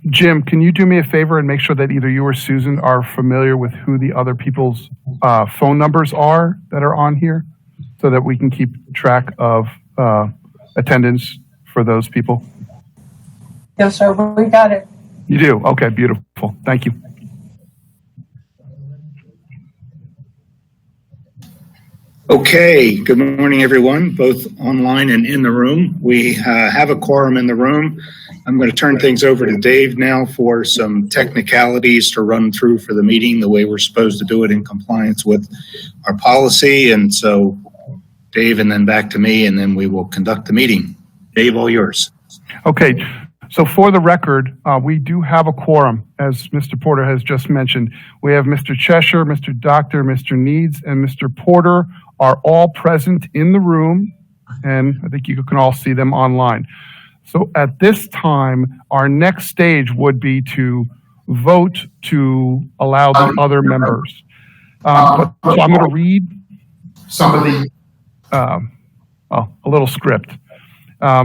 Jim, can you do me a favor and make sure that either you or Susan are familiar with who the other people's phone numbers are that are on here so that we can keep track of attendance for those people? Yes, sir. We got it. You do? Okay, beautiful. Thank you. Okay, good morning, everyone, both online and in the room. We have a quorum in the room. I'm going to turn things over to Dave now for some technicalities to run through for the meeting the way we're supposed to do it in compliance with our policy. And so, Dave, and then back to me, and then we will conduct the meeting. Dave, all yours. Okay, so for the record, we do have a quorum, as Mr. Porter has just mentioned. We have Mr. Cheshire, Mr. Doctor, Mr. Needs, and Mr. Porter are all present in the room, and I think you can all see them online. So at this time, our next stage would be to vote to allow the other members. So I'm going to read some of the, a little script.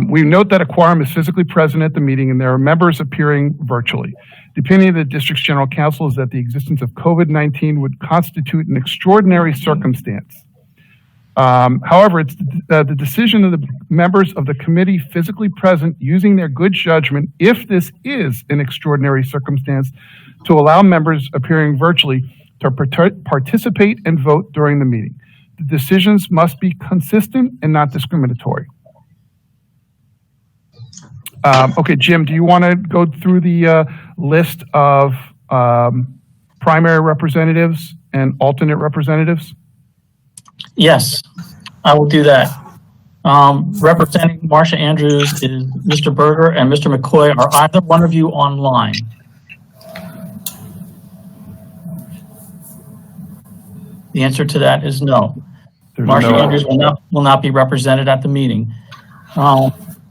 We note that a quorum is physically present at the meeting and there are members appearing virtually. The opinion of the district's general counsel is that the existence of COVID-19 would constitute an extraordinary circumstance. However, it's the decision of the members of the committee physically present using their good judgment, if this is an extraordinary circumstance, to allow members appearing virtually to participate and vote during the meeting. The decisions must be consistent and not discriminatory. Okay, Jim, do you want to go through the list of primary representatives and alternate representatives? Yes, I will do that. Representing Marcia Andrews is Mr. Berger and Mr. McCoy. Are either one of you online? The answer to that is no. Marcia Andrews will not be represented at the meeting.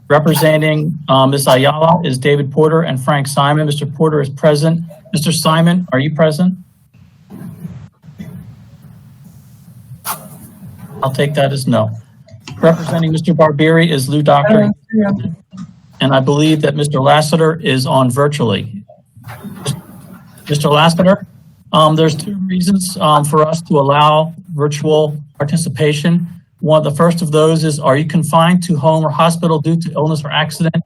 Representing Ms. Ayala is David Porter and Frank Simon. Mr. Porter is present. Mr. Simon, are you present? I'll take that as no. Representing Mr. Barbieri is Lou Doctor. And I believe that Mr. Lassiter is on virtually. Mr. Lassiter, there's two reasons for us to allow virtual participation. The first of those is, are you confined to home or hospital due to illness or accident?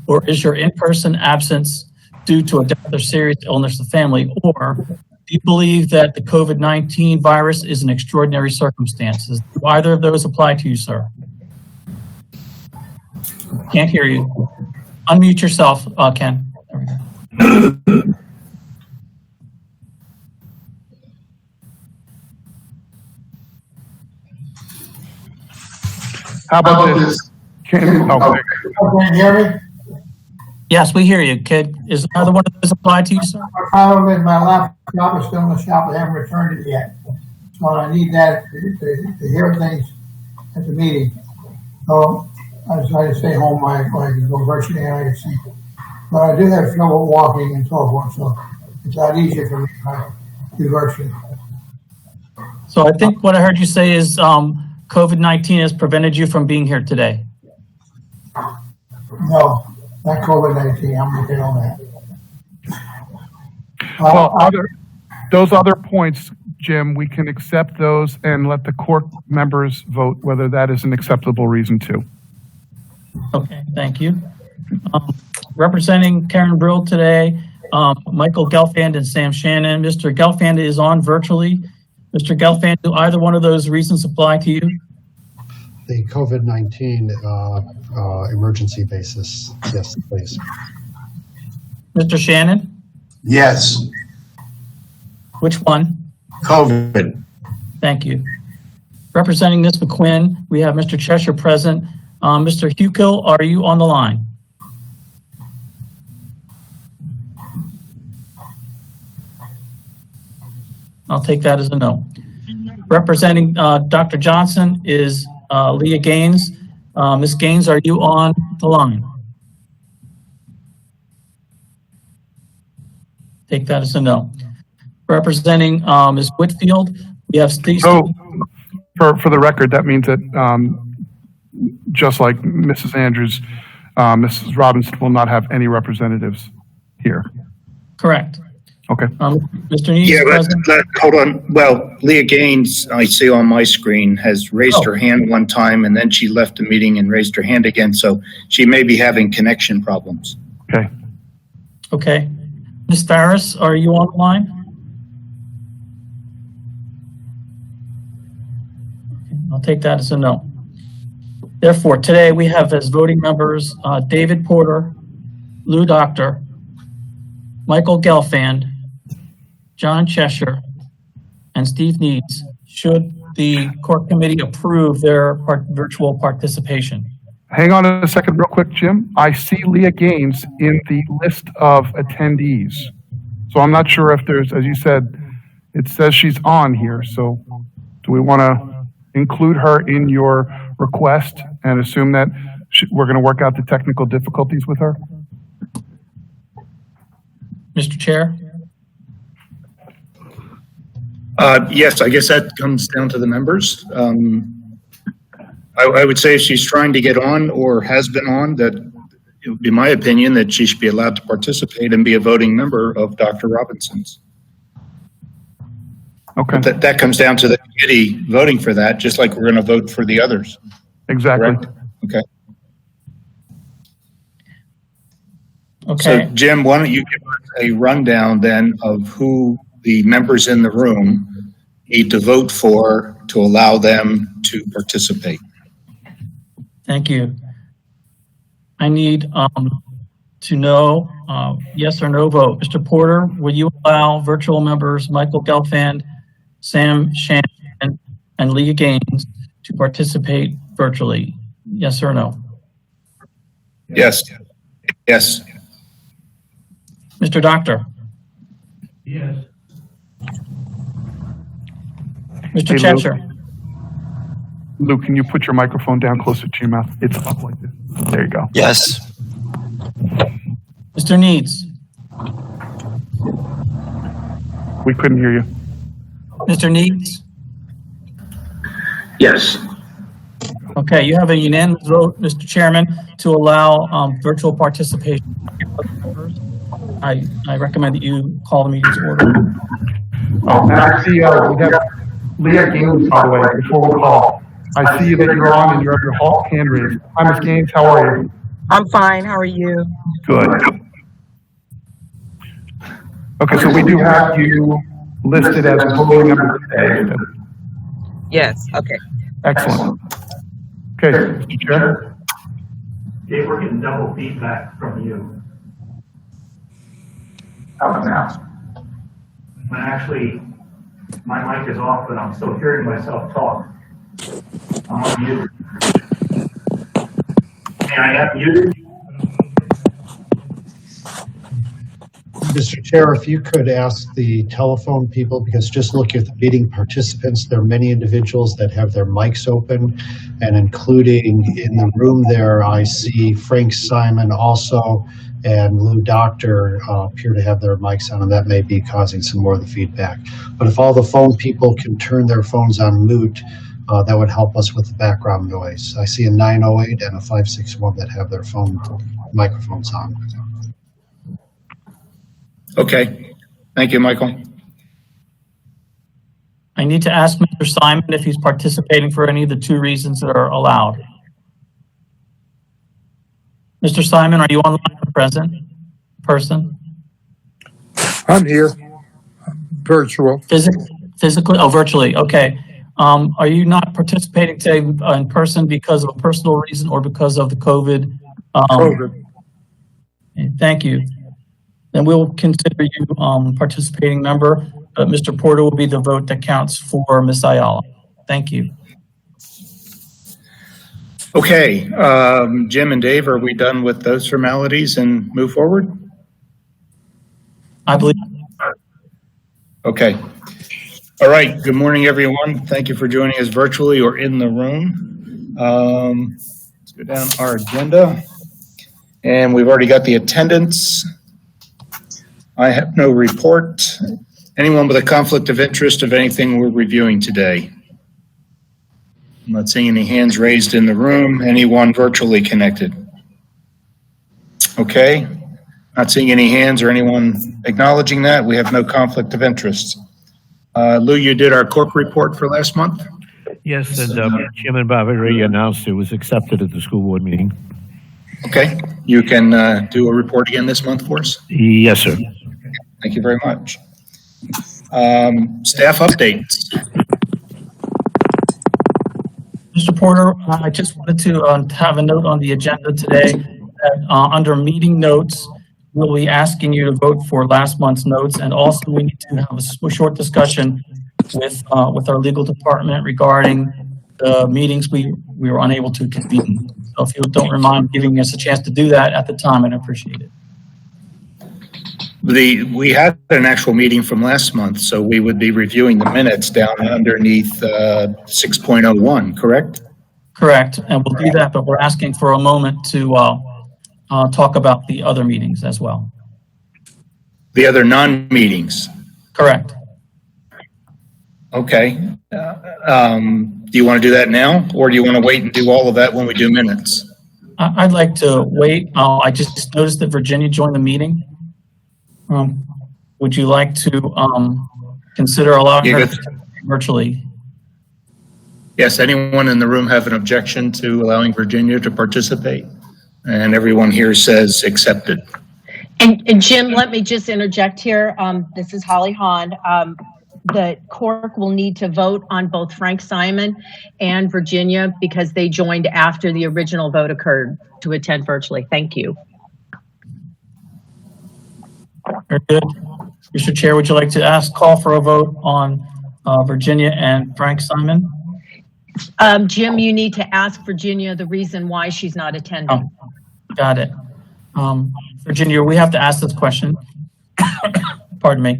Or is your in-person absence due to a death or serious illness of the family? Or do you believe that the COVID-19 virus is an extraordinary circumstances? Do either of those apply to you, sir? Can't hear you. Unmute yourself, Ken. There we go. How about this? Can you hear me? Yes, we hear you, kid. Is another one of those apply to you, sir? My problem is my laptop is still in the shop. I haven't returned it yet. So I need that to hear things at the meeting. So I decided to stay home. I can go virtually and I can see. But I do have trouble walking and so forth. So it's a lot easier for me to do virtually. So I think what I heard you say is COVID-19 has prevented you from being here today. No, not COVID-19. I'm okay on that. Well, those other points, Jim, we can accept those and let the CORC members vote whether that is an acceptable reason too. Okay, thank you. Representing Karen Brill today, Michael Gelfand and Sam Shannon. Mr. Gelfand is on virtually. Mr. Gelfand, do either one of those reasons apply to you? The COVID-19 emergency basis, yes, please. Mr. Shannon? Yes. Which one? COVID. Thank you. Representing Ms. McQuinn, we have Mr. Cheshire present. Mr. Hukill, are you on the line? I'll take that as a no. Representing Dr. Johnson is Leah Gaines. Ms. Gaines, are you on the line? Take that as a no. Representing Ms. Whitfield, we have Stacey. So, for the record, that means that just like Mrs. Andrews, Mrs. Robinson will not have any representatives here. Correct. Okay. Mr. Needs Yeah, is present. hold on. Well, Leah Gaines, I see on my screen, has raised her hand one time and then she left the meeting and raised her hand again. So she may be having connection problems. Okay. Okay. Ms. Farris, are you on the line? Okay, I'll take that as a no. Therefore, today we have as voting members David Porter, Lou Doctor, Michael Gelfand, John Cheshire, and Steve Needs, should the CORC committee approve their virtual participation. Hang on a second real quick, Jim. I see Leah Gaines in the list of attendees. So I'm not sure if there's, as you said, it says she's on here. So do we want to include her in your request and assume that we're going to work out the technical difficulties with her? Mr. Chair? Yes, I guess that comes down to the members. I would say if she's trying to get on or has been on, that it would be my opinion that she should be allowed to participate and be a voting member of Dr. Robinson's. Okay. But that comes down to the committee voting for that, just like we're going to vote for the others. Exactly. Correct? Okay. Okay. So, Jim, why don't you give us a rundown then of who the members in the room need to vote for to allow them to participate? Thank you. I need to know yes or no vote. Mr. Porter, will you allow virtual members Michael Gelfand, Sam Shannon, and Leah Gaines to participate virtually? Yes or no? Yes. Yes. Mr. Doctor? Yes. Mr. Hey, Lou. Cheshire? Lou, can you put your microphone down closer to your mouth? It's up like this. There you go. Yes. Mr. Needs? We couldn't hear you. Mr. Needs? Yes. Okay, you have a unanimous vote, Mr. Chairman, to allow virtual participation. I recommend that you call the meeting to order. Oh, and I see we have Leah Gaines, by the way, before we call. I see that you're on and you have your hand raised. Hi, Ms. Gaines, how are you? I'm fine. How are you? Good. Okay, so we do have you listed as a voting member today. Yes. Okay. Excellent. Okay, Mr. Chair. Dave, we're getting double feedback from you. How about now? When actually, my mic is off, but I'm still hearing myself talk. I'm on mute. May I have muted? Mr. Chair, if you could ask the telephone people, because just looking at the meeting participants, there are many individuals that have their mics open, and including in the room there, I see Frank Simon also, and Lou Doctor appear to have their mics on, and that may be causing some more of the feedback. But if all the phone people can turn their phones on mute, that would help us with the background noise. I see a 908 and a 561 that have their phone microphones on. Okay. Thank you, Michael. I need to ask Mr. Simon if he's participating for any of the two reasons that are allowed. Mr. Simon, are you online or present person? I'm here. Virtual. Physically? Oh, virtually. Okay. Are you not participating today in person because of a personal reason or because of the COVID? COVID. Thank you. Then we'll consider you participating member, but Mr. Porter will be the vote that counts for Ms. Ayala. Thank you. Okay. Jim and Dave, are we done with those formalities and move forward? I believe. Okay. All right. Good morning, everyone. Thank you for joining us virtually or in the room. Let's go down our agenda. And we've already got the attendance. I have no report. Anyone with a conflict of interest of anything we're reviewing today? I'm not seeing any hands raised in the room. Anyone virtually connected? Okay. Not seeing any hands or anyone acknowledging that. We have no conflict of interest. Lou, you did our CORC report for last month? Yes, and Chairman Barbieri announced it was accepted at the school board meeting. Okay. You can do a report again this month for us? Yes, sir. Thank you very much. Staff updates. Mr. Porter, I just wanted to have a note on the agenda today that under meeting notes, we'll be asking you to vote for last month's notes, and also we need to have a short discussion with our legal department regarding the meetings we were unable to convene. So if you don't mind giving us a chance to do that at the time, I'd appreciate it. We had an actual meeting from last month, so we would be reviewing the minutes down underneath 6.01, correct? Correct, and we'll do that, but we're asking for a moment to talk about the other meetings as well. The other non-meetings? Correct. Okay. Do you want to do that now, or do you want to wait and do all of that when we do minutes? I'd like to wait. I just noticed that Virginia joined the meeting. Would you like to consider allowing her to virtually? Yes, anyone in the room have an objection to allowing Virginia to participate? And everyone here says accepted. And Jim, let me just interject here. This is Holly Hahn. The CORC will need to vote on both Frank Simon and Virginia because they joined after the original vote occurred to attend virtually. Thank you. Very good. Mr. Chair, would you like to call for a vote on Virginia and Frank Simon? Jim, you need to ask Virginia the reason why she's not attending. Oh, got it. Virginia, we have to ask this question. Pardon me.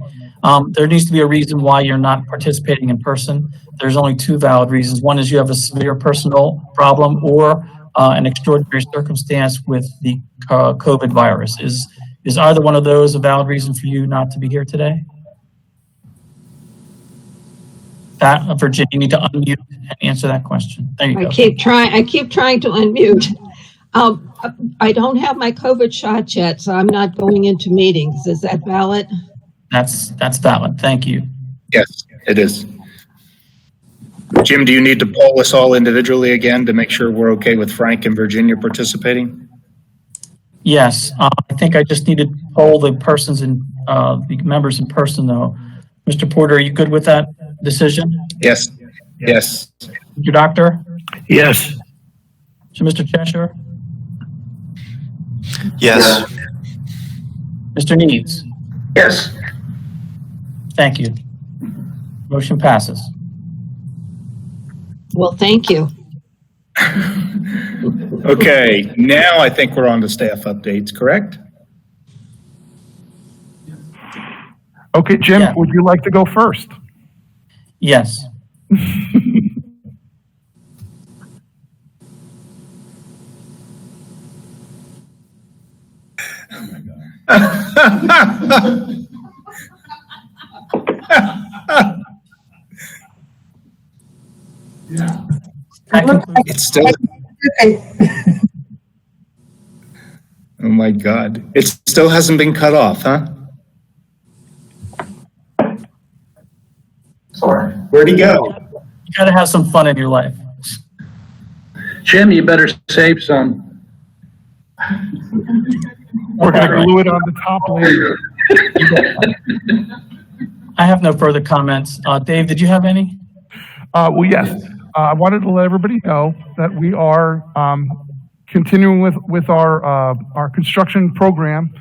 There needs to be a reason why you're not participating in person. There's only two valid reasons. One is you have a severe personal problem or an extraordinary circumstance with the COVID virus. Is either one of those a valid reason for you not to be here today? Virginia, you need to unmute and answer that question. There you go. I keep trying to unmute. I don't have my COVID shot yet, so I'm not going into meetings. Is that valid? That's valid. Thank you. Yes, it is. Jim, do you need to poll us all individually again to make sure we're okay with Frank and Virginia participating? Yes, I think I just need to poll the the members in person, though. Mr. Porter, are you good with that decision? Yes. Yes. Mr. Doctor? Yes. So, Mr. Cheshire? Yes. Mr. Needs? Yes. Thank you. Motion passes. Well, thank you. Okay, now I think we're on to staff updates, correct? Okay, Jim, Yeah. would you like to go first? Yes. It's still. Oh my God. It still hasn't been cut off, huh? Sorry. Where'd he go? You gotta have some fun in your life. Jim, you better save some. We're going to glue it on the top later. I have no further comments. Dave, did you have any? Well, yes. I wanted to let everybody know that we are continuing with our construction program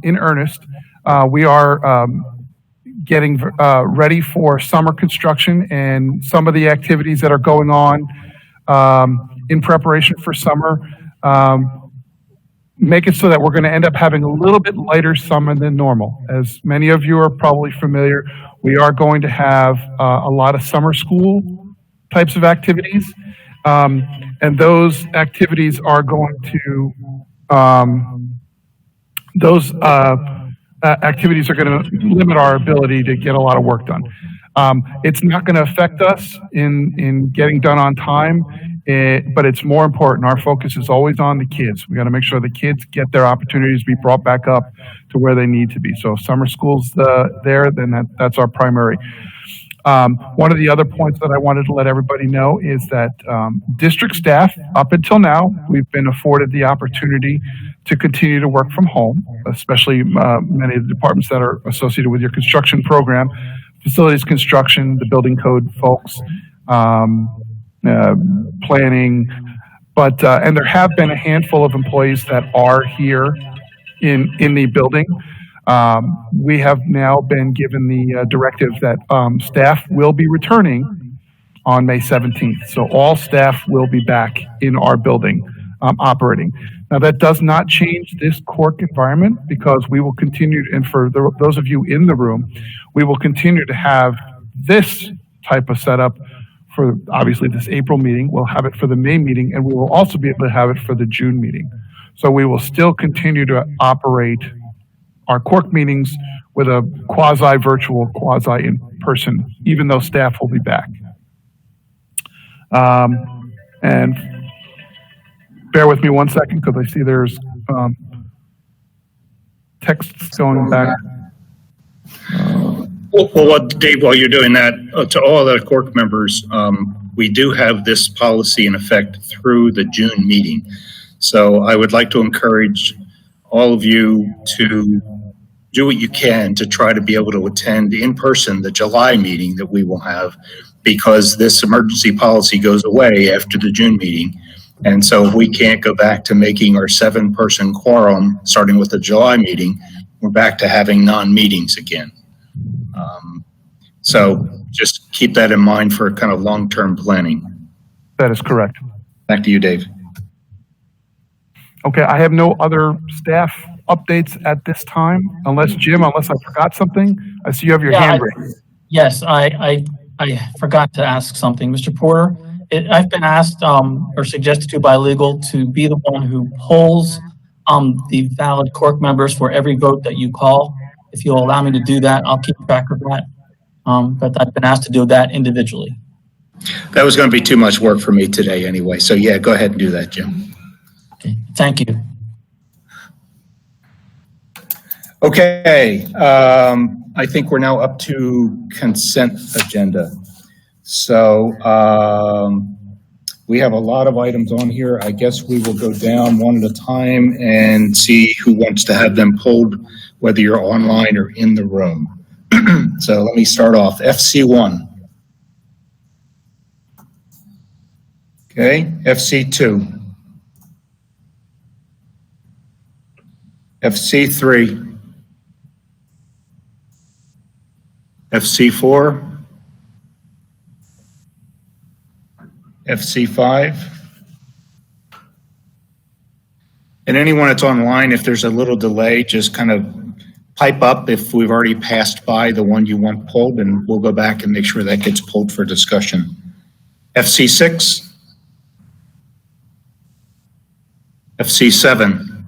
in earnest. We are getting ready for summer construction, and some of the activities that are going on in preparation for summer make it so that we're going to end up having a little bit lighter summer than normal. As many of you are probably familiar, we are going to have a lot of summer school types of activities, and those activities are going to activities are going to limit our ability to get a lot of work done. It's not going to affect us in getting done on time. But it's more important. Our focus is always on the kids. We got to make sure the kids get their opportunities to be brought back up to where they need to be. So if summer school's there, then that's our primary. One of the other points that I wanted to let everybody know is that district staff, up until now, we've been afforded the opportunity to continue to work from home, especially many of the departments that are associated with your construction program, facilities construction, the building code folks, planning, but and there have been a handful of employees that are here in the building. We have now been given the directive that staff will be returning on May 17th. So all staff will be back in our building operating. Now that does not change this CORC environment, because we will continue, and for those of you in the room, we will continue to have this type of setup for obviously this April meeting. We'll have it for the May meeting, and we will also be able to have it for the June meeting. So we will still continue to operate our CORC meetings with a quasi-virtual, quasi-in-person, even though staff will be back. And bear with me one second, because I see there's texts going back. Well, Dave, while you're doing that, to all the CORC members, we do have this policy in effect through the June meeting. So I would like to encourage all of you to do what you can to try to be able to attend in person the July meeting that we will have, because this emergency policy goes away after the June meeting. And so if we can't go back to making our 7-person quorum, starting with the July meeting, we're back to having non-meetings again. So just keep that in mind for kind of long-term planning. That is correct. Back to you, Dave. Okay, I have no other staff updates at this time, unless I forgot something. I see you have your hand raised. Yes, I forgot to ask something. Mr. Porter, I've been asked or suggested to by legal to be the one who polls the valid CORC members for every vote that you call. If you'll allow me to do that, I'll keep track of that. But I've been asked to do that individually. That was going to be too much work for me today anyway. So yeah, go ahead and do that, Jim. Okay, thank you. Okay, I think we're now up to consent agenda. So we have a lot of items on here. I guess we will go down one at a time and see who wants to have them pulled, whether you're online or in the room. So let me start off. FC1. Okay, FC2. FC3. FC4. FC5. And anyone that's online, if there's a little delay, just kind of pipe up if we've already passed by the one you want pulled, and we'll go back and make sure that gets pulled for discussion. FC6. FC7.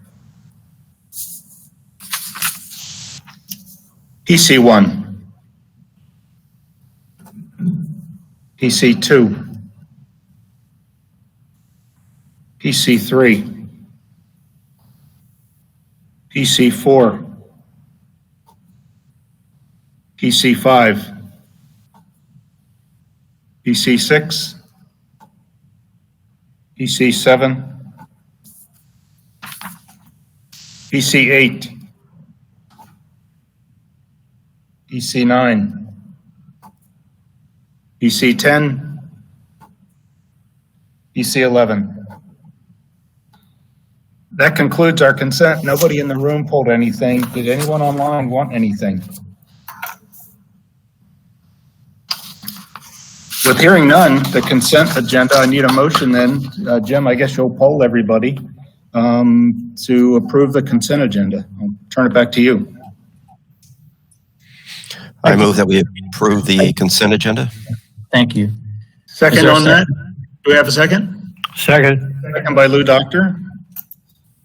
PC1. PC2. PC3. PC4. PC5, PC6, PC7, PC8, PC9, PC10, PC11. That concludes our consent. Nobody in the room pulled anything. Did anyone online want anything? With hearing none, the consent agenda, I need a motion then. Jim, I guess you'll poll everybody to approve the consent agenda. I'll turn it back to you. I move that we approve the consent agenda. Thank you. Second on that? Do we have a second? Second. Second by Lou Doctor.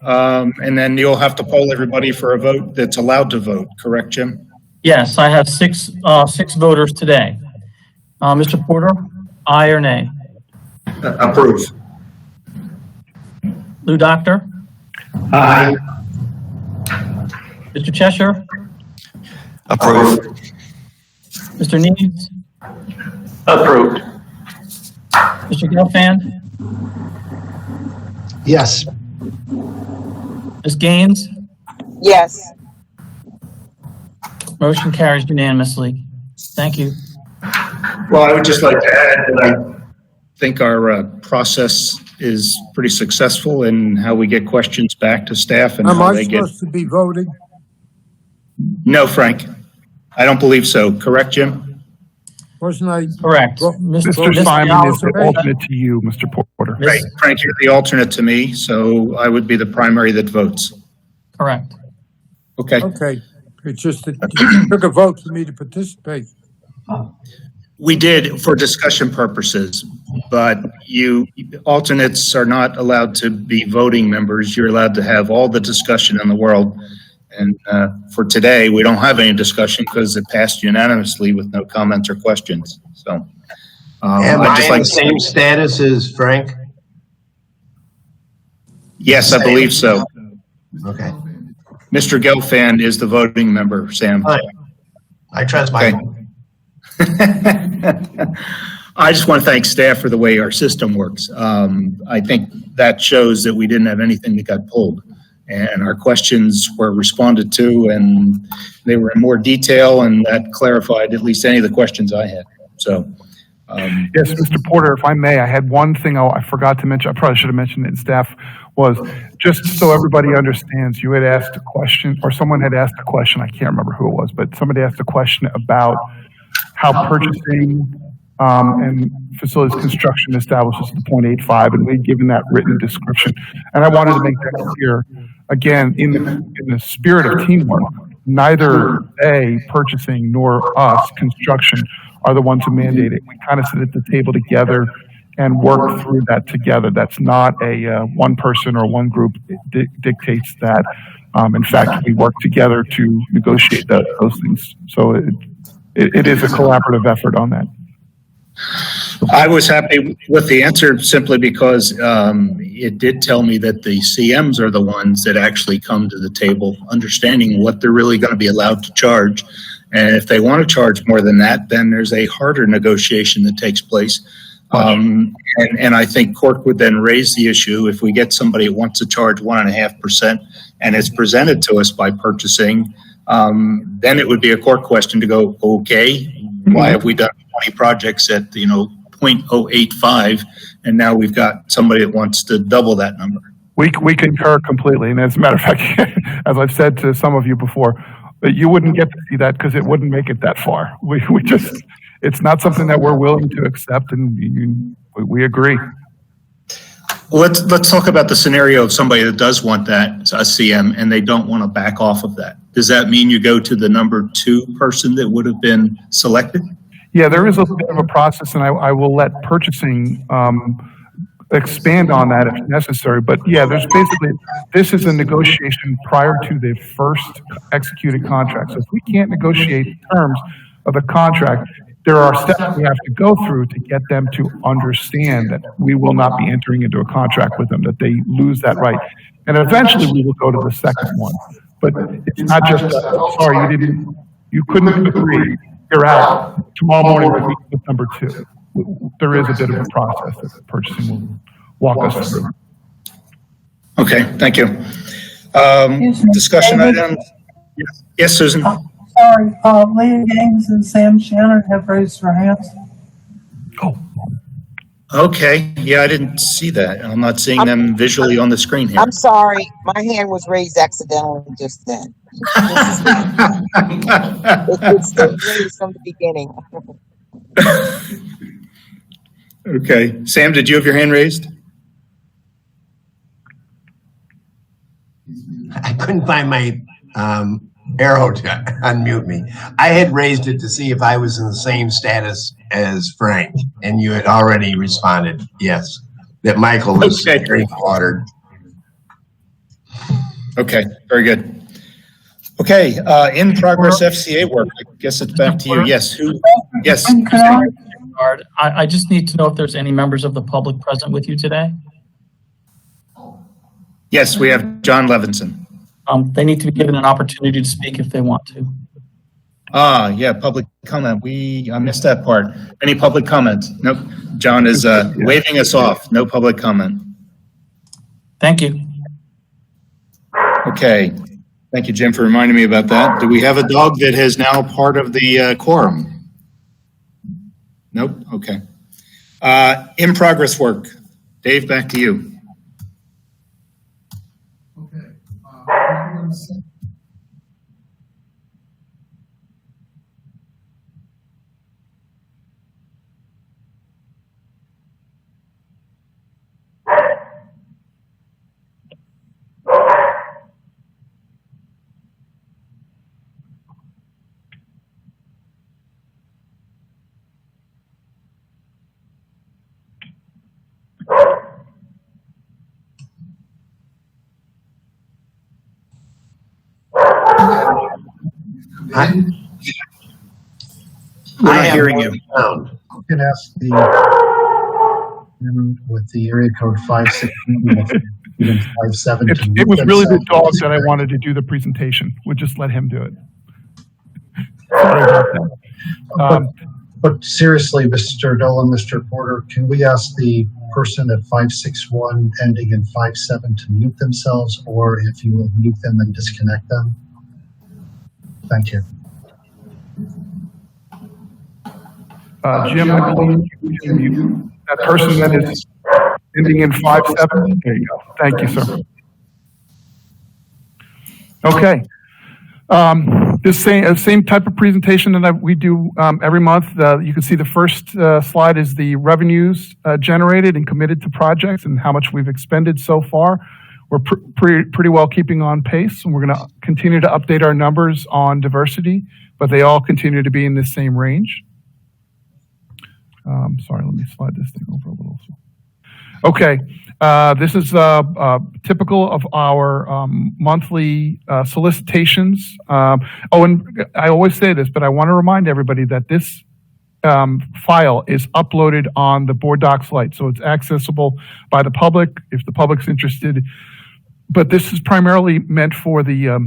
And then you'll have to poll everybody for a vote that's allowed to vote, correct, Jim? Yes, I have six voters today. Mr. Porter, aye or nay? Approve. Lou Doctor, Aye. Mr. Cheshire, Approve. Mr. Needs, Approved. Mr. Gelfand, Yes. Ms. Gaines. Yes. Motion carries unanimously. Thank you. Well, I would just like to add that I think our process is pretty successful in how we get questions back to staff and Am how I they get. supposed to be voting? No, Frank, I don't believe so. Correct, Jim? Wasn't I? Correct. Well, Mr. Simon is the alternate to you, Mr. Porter. Right, Frank, you're the alternate to me, so I would be the primary that votes. Correct. Okay. Okay. It's just that you took a vote for me to participate. We did for discussion purposes, but alternates are not allowed to be voting members. You're allowed to have all the discussion in the world. And for today, we don't have any discussion because it passed unanimously with no comments or questions. So, Am I in the same status as Frank? Yes, I believe so. Okay. Mr. Gelfand is the voting member, Sam. Fine. I trust my. Okay. I just want to thank staff for the way our system works. I think that shows that we didn't have anything that got pulled, and our questions were responded to, and they were in more detail, and that clarified at least any of the questions I had. So, Yes, Mr. Porter, if I may, I had one thing I forgot to mention. I probably should have mentioned it in staff, was just so everybody understands, you had asked a question, or someone had asked a question, I can't remember who it was, but somebody asked a question about how purchasing and facilities construction establishes the 0.85, and we'd given that written description. And I wanted to make that clear, again, in the spirit of teamwork, neither they, purchasing, nor us, construction, are the ones who mandate it. We kind of sit at the table together and work through that together. That's not a one person or one group dictates that. In fact, we work together to negotiate those things. So it is a collaborative effort on that. I was happy with the answer simply because it did tell me that the CMs are the ones that actually come to the table, understanding what they're really going to be allowed to charge. And if they want to charge more than that, then there's a harder negotiation that takes place. And I think CORC would then raise the issue if we get somebody that wants to charge 1.5% and it's presented to us by purchasing, then it would be a CORC question to go, okay, why have we done 20 projects at, 0.085 and now we've got somebody that wants to double that number? We concur completely. And as a matter of fact, as I've said to some of you before, you wouldn't get to see that because it wouldn't make it that far. We just, it's not something that we're willing to accept, and we agree. Well, let's talk about the scenario of somebody that does want that, a CM, and they don't want to back off of that. Does that mean you go to the number 2 person that would have been selected? Yeah, there is a bit of a process, and I will let purchasing expand on that if necessary. But yeah, there's basically, this is a negotiation prior to the first executed contract. So if we can't negotiate terms of the contract, there are steps we have to go through to get them to understand that we will not be entering into a contract with them, that they lose that right. And eventually we will go to the second one. But it's not just, sorry, you couldn't agree, you're out. Tomorrow morning we'll meet with number 2. There is a bit of a process that purchasing will walk us through. Okay, thank you. Discussion items? Yes, Susan? Sorry, Leah Gaines and Sam Shannon have raised their hands. Oh. Okay, yeah, I didn't see that. I'm not seeing them visually on the screen here. I'm sorry. My hand was raised accidentally just then. It's still raised from the beginning. Okay. Sam, did you have your hand raised? I couldn't find my arrow to unmute me. I had raised it to see if I was in the same status as Frank, and you had already responded, yes, that Michael was very watered. Okay, very good. Okay, in progress FCA work. I guess it's back to you. Yes, who? Yes. I just need to know if there's any members of the public present with you today. Yes, we have John Levinson. They need to be given an opportunity to speak if they want to. Yeah, public comment. I missed that part. Any public comment? Nope. John is waving us off. No public comment. Thank you. Okay. Thank you, Jim, for reminding me about that. Do we have a dog that is now part of the quorum? Nope. Okay. In progress work. Dave, back to you. Okay. I'm not hearing you. You can ask the with the area code 567. It was really the dog that I wanted to do the presentation. We'll just let him do it. Sorry about that. But seriously, Mr. Dolan, Mr. Porter, can we ask the person at 561 ending in 57 to mute themselves, or if you will mute them and disconnect them? Thank you. Jim, I believe you can mute that person that is ending in 57. There you go. Thank you, sir. Okay. This same type of presentation that we do every month. You can see the first slide is the revenues generated and committed to projects and how much we've expended so far. We're pretty well keeping on pace, and we're going to continue to update our numbers on diversity, but they all continue to be in the same range. Sorry, let me slide this thing over a little. Okay, this is typical of our monthly solicitations. And I always say this, but I want to remind everybody that this file is uploaded on the board docs site, so it's accessible by the public if the public's interested. But this is primarily meant for the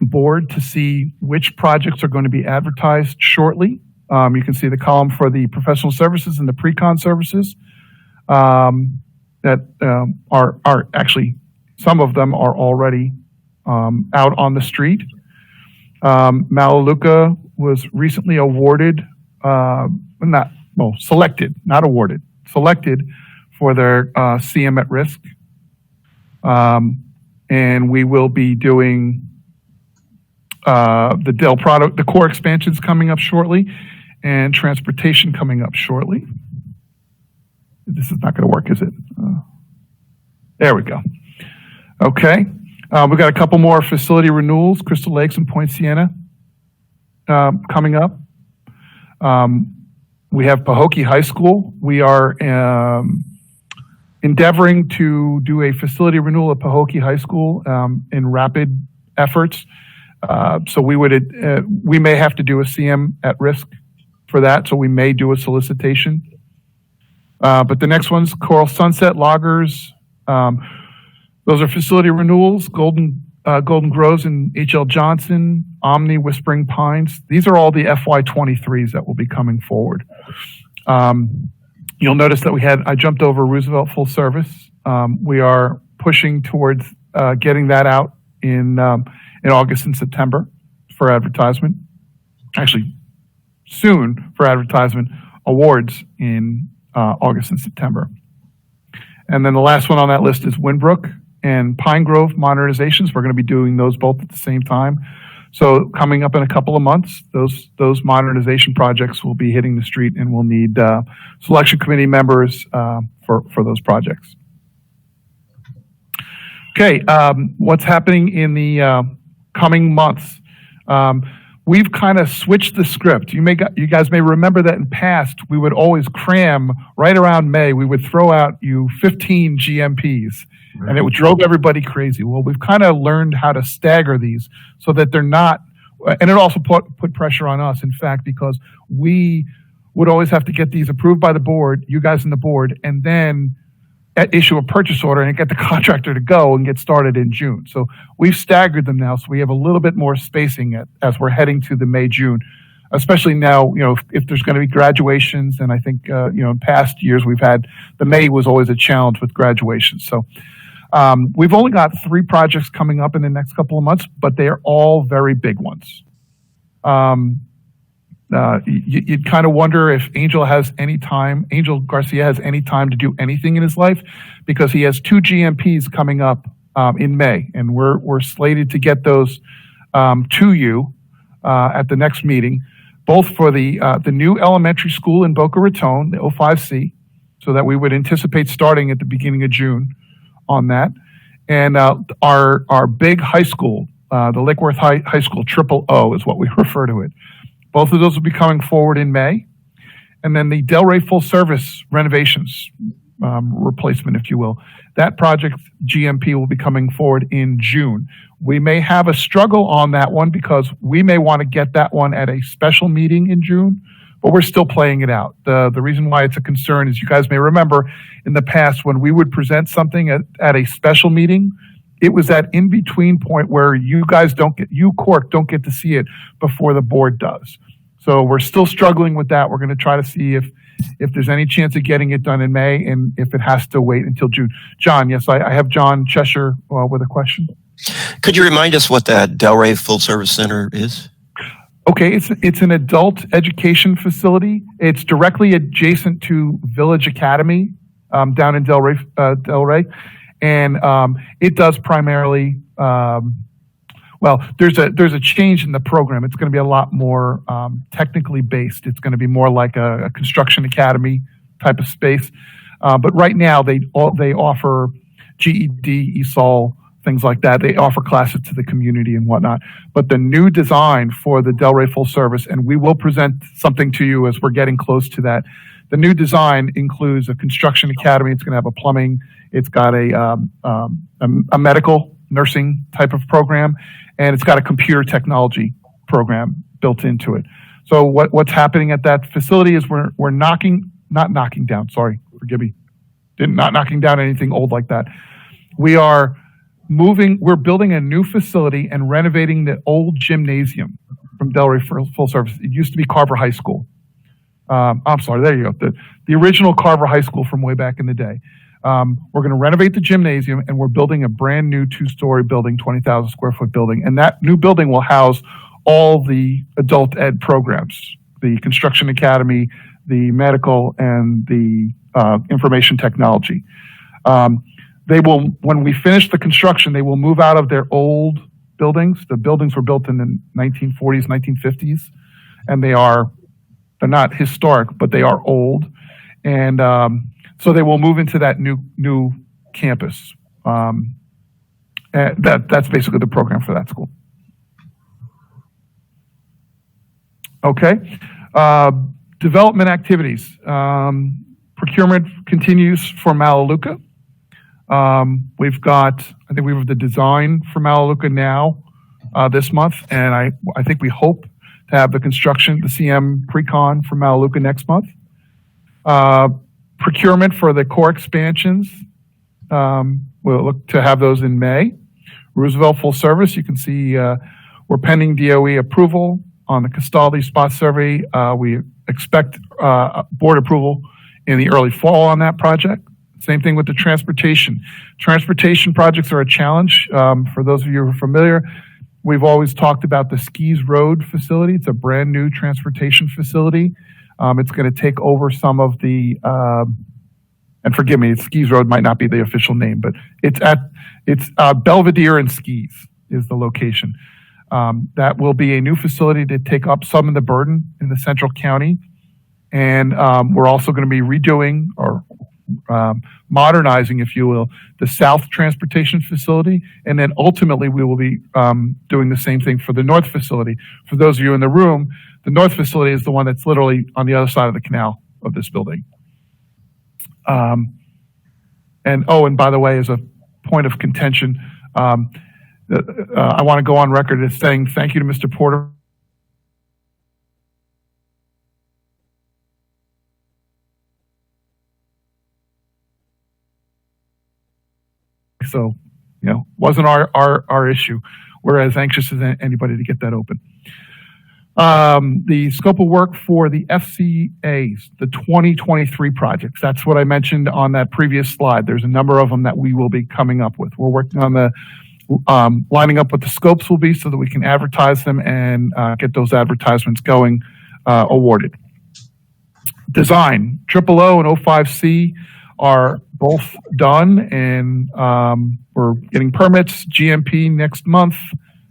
board to see which projects are going to be advertised shortly. You can see the column for the professional services and the pre-con services that are actually, some of them are already out on the street. Malaluca was recently awarded, selected, not awarded, selected for their CM at risk. And we will be doing the Del Prado, the core expansions coming up shortly, and transportation coming up shortly. This is not going to work, is it? There we go. Okay. We've got a couple more facility renewals, Crystal Lakes and Point Siena coming up. We have Pahokee High School. We are endeavoring to do a facility renewal at Pahokee High School in rapid efforts. So we may have to do a CM at risk for that, so we may do a solicitation. But the next one's Coral Sunset Loggers. Those are facility renewals, Golden Groves and H.L. Johnson, Omni, Whispering Pines. These are all the FY23s that will be coming forward. You'll notice that I jumped over Roosevelt Full Service. We are pushing towards getting that out in August and September for advertisement. Actually, soon for advertisement, awards in August and September. And then the last one on that list is Winbrook and Pine Grove modernizations. We're going to be doing those both at the same time. So coming up in a couple of months, those modernization projects will be hitting the street, and we'll need selection committee members for those projects. Okay, what's happening in the coming months? We've kind of switched the script. You guys may remember that in past, we would always cram right around May. We would throw out 15 GMPs, and it drove everybody crazy. Well, we've kind of learned how to stagger these so that they're not, and it also put pressure on us, in fact, because we would always have to get these approved by the board, you guys in the board, and then issue a purchase order and get the contractor to go and get started in June. So we've staggered them now, so we have a little bit more spacing as we're heading to the May, June, especially now, if there's going to be graduations. And I think, in past years, the May was always a challenge with graduations. So we've only got 3 projects coming up in the next couple of months, but they are all very big ones. You'd kind of wonder if Angel Garcia has any time to do anything in his life, because he has 2 GMPs coming up in May, and we're slated to get those to you at the next meeting, both for the new elementary school in Boca Raton, the 05C, so that we would anticipate starting at the beginning of June on that, and our big high school, the Lakeworth High School, O is what we refer to it. Both of those will be coming forward in May. And then the Delray full service renovations replacement, if you will. That project GMP will be coming forward in June. We may have a struggle on that one because we may want to get that one at a special meeting in June, but we're still playing it out. The reason why it's a concern is you guys may remember in the past when we would present something at a special meeting, it was that in-between point where you CORC don't get to see it before the board does. So we're still struggling with that. We're going to try to see if there's any chance of getting it done in May and if it has to wait until June. John, yes, I have John Cheshire with a question. Could you remind us what that Delray Full Service Center is? Okay, it's an adult education facility. It's directly adjacent to Village Academy down in Delray. And it does primarily, there's a change in the program. It's going to be a lot more technically based. It's going to be more like a construction academy type of space. But right now they offer GED, ESOL, things like that. They offer classes to the community and whatnot. But the new design for the Delray full service, and we will present something to you as we're getting close to that. The new design includes a construction academy. It's going to have a plumbing. It's got a medical nursing type of program, and it's got a computer technology program built into it. So what's happening at that facility is we're not knocking down. Sorry, forgive me. Not knocking down anything old like that. We're building a new facility and renovating the old gymnasium from Delray Full Service. It used to be Carver High School. I'm sorry, there you go. The original Carver High School from way back in the day. We're going to renovate the gymnasium, and we're building a brand new 2-story building, 20,000 square foot building. And that new building will house all the adult ed programs, the construction academy, the medical, and the information technology. When we finish the construction, they will move out of their old buildings. The buildings were built in the 1940s, 1950s, and they're not historic, but they are old. And so they will move into that new campus. And that's basically the program for that school. Okay. Development activities. Procurement continues for Malaluca. I think we have the design for Malaluca now this month, and I think we hope to have the CM pre-con for Malaluca next month. Procurement for the core expansions, we'll look to have those in May. Roosevelt full service, you can see we're pending DOE approval on the Castaldi spot survey. We expect board approval in the early fall on that project. Same thing with the transportation. Transportation projects are a challenge. For those of you who are familiar, we've always talked about the Skis Road facility. It's a brand new transportation facility. It's going to take over some of the, and forgive me, Skis Road might not be the official name, but it's Belvedere and Skis is the location. That will be a new facility to take up some of the burden in the central county. And we're also going to be redoing or modernizing, if you will, the South Transportation Facility. And then ultimately we will be doing the same thing for the North Facility. For those of you in the room, the North Facility is the one that's literally on the other side of the canal of this building. And by the way, as a point of contention, I want to go on record as saying thank you to Mr. Porter So, wasn't our issue. We're as anxious as anybody to get that open. The scope of work for the FCAs, the 2023 projects, that's what I mentioned on that previous slide. There's a number of them that we will be coming up with. We're working on the lining up what the scopes will be so that we can advertise them and get those advertisements going, awarded. Design, OO and 05C are both done, and we're getting permits. GMP next month.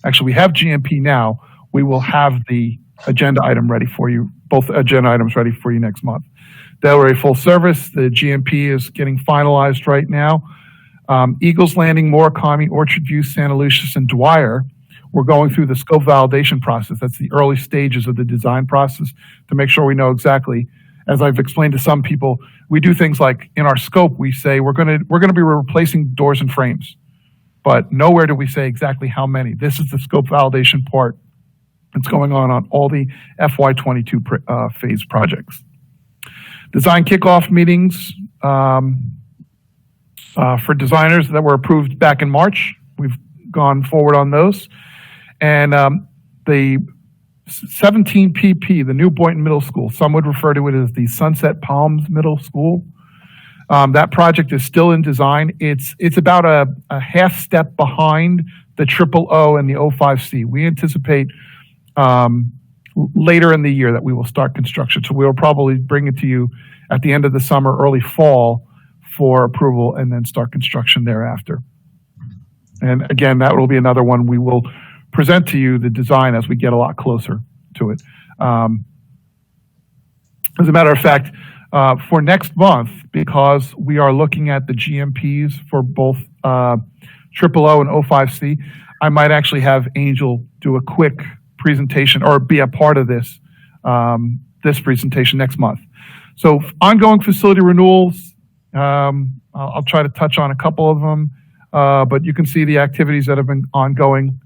Actually, we have GMP now. We will have the agenda item ready for you, both agenda items ready for you next month. Delray Full Service, the GMP is getting finalized right now. Eagles Landing, Murakami, Orchard View, Santa Lucius, and Dwyer, we're going through the scope validation process. That's the early stages of the design process to make sure we know exactly. As I've explained to some people, we do things like in our scope, we say we're going to be replacing doors and frames, but nowhere do we say exactly how many. This is the scope validation part that's going on all the FY22 phase projects. Design kickoff meetings for designers that were approved back in March. We've gone forward on those. And the 17 PP, the New Boynton Middle School, some would refer to it as the Sunset Palms Middle School. That project is still in design. It's about a half step behind the OO and the 05C. We anticipate later in the year that we will start construction. So we'll probably bring it to you at the end of the summer, early fall for approval, and then start construction thereafter. And again, that will be another one we will present to you the design as we get a lot closer to it. As a matter of fact, for next month, because we are looking at the GMPs for both OO and 05C, I might actually have Angel do a quick presentation or be a part of this this presentation next month. So ongoing facility renewals, I'll try to touch on a couple of them, but you can see the activities that have been ongoing.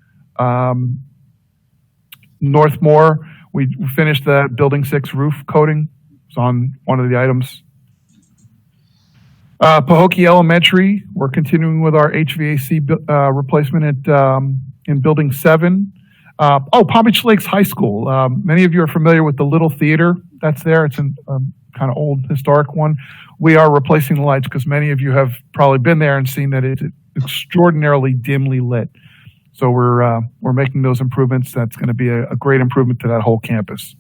Northmore, we finished the Building 6 roof coating. It's on one of the items. Pahokee Elementary, we're continuing with our HVAC replacement at in Building 7. Palm Beach Lakes High School. Many of you are familiar with the little theater that's there. It's a kind of old historic one. We are replacing the lights because many of you have probably been there and seen that it's extraordinarily dimly lit. So we're making those improvements. That's going to be a great improvement to that whole campus.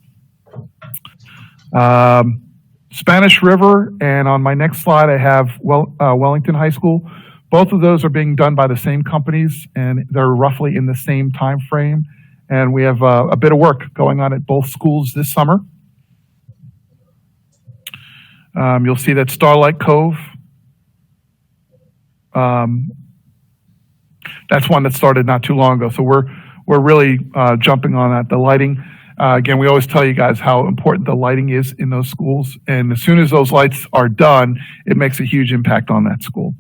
Spanish River, and on my next slide I have Wellington High School. Both of those are being done by the same companies, and they're roughly in the same time frame. And we have a bit of work going on at both schools this summer. You'll see that Starlight Cove. That's one that started not too long ago. So we're really jumping on that. The lighting, again, we always tell you guys how important the lighting is in those schools. And as soon as those lights are done, it makes a huge impact on that school.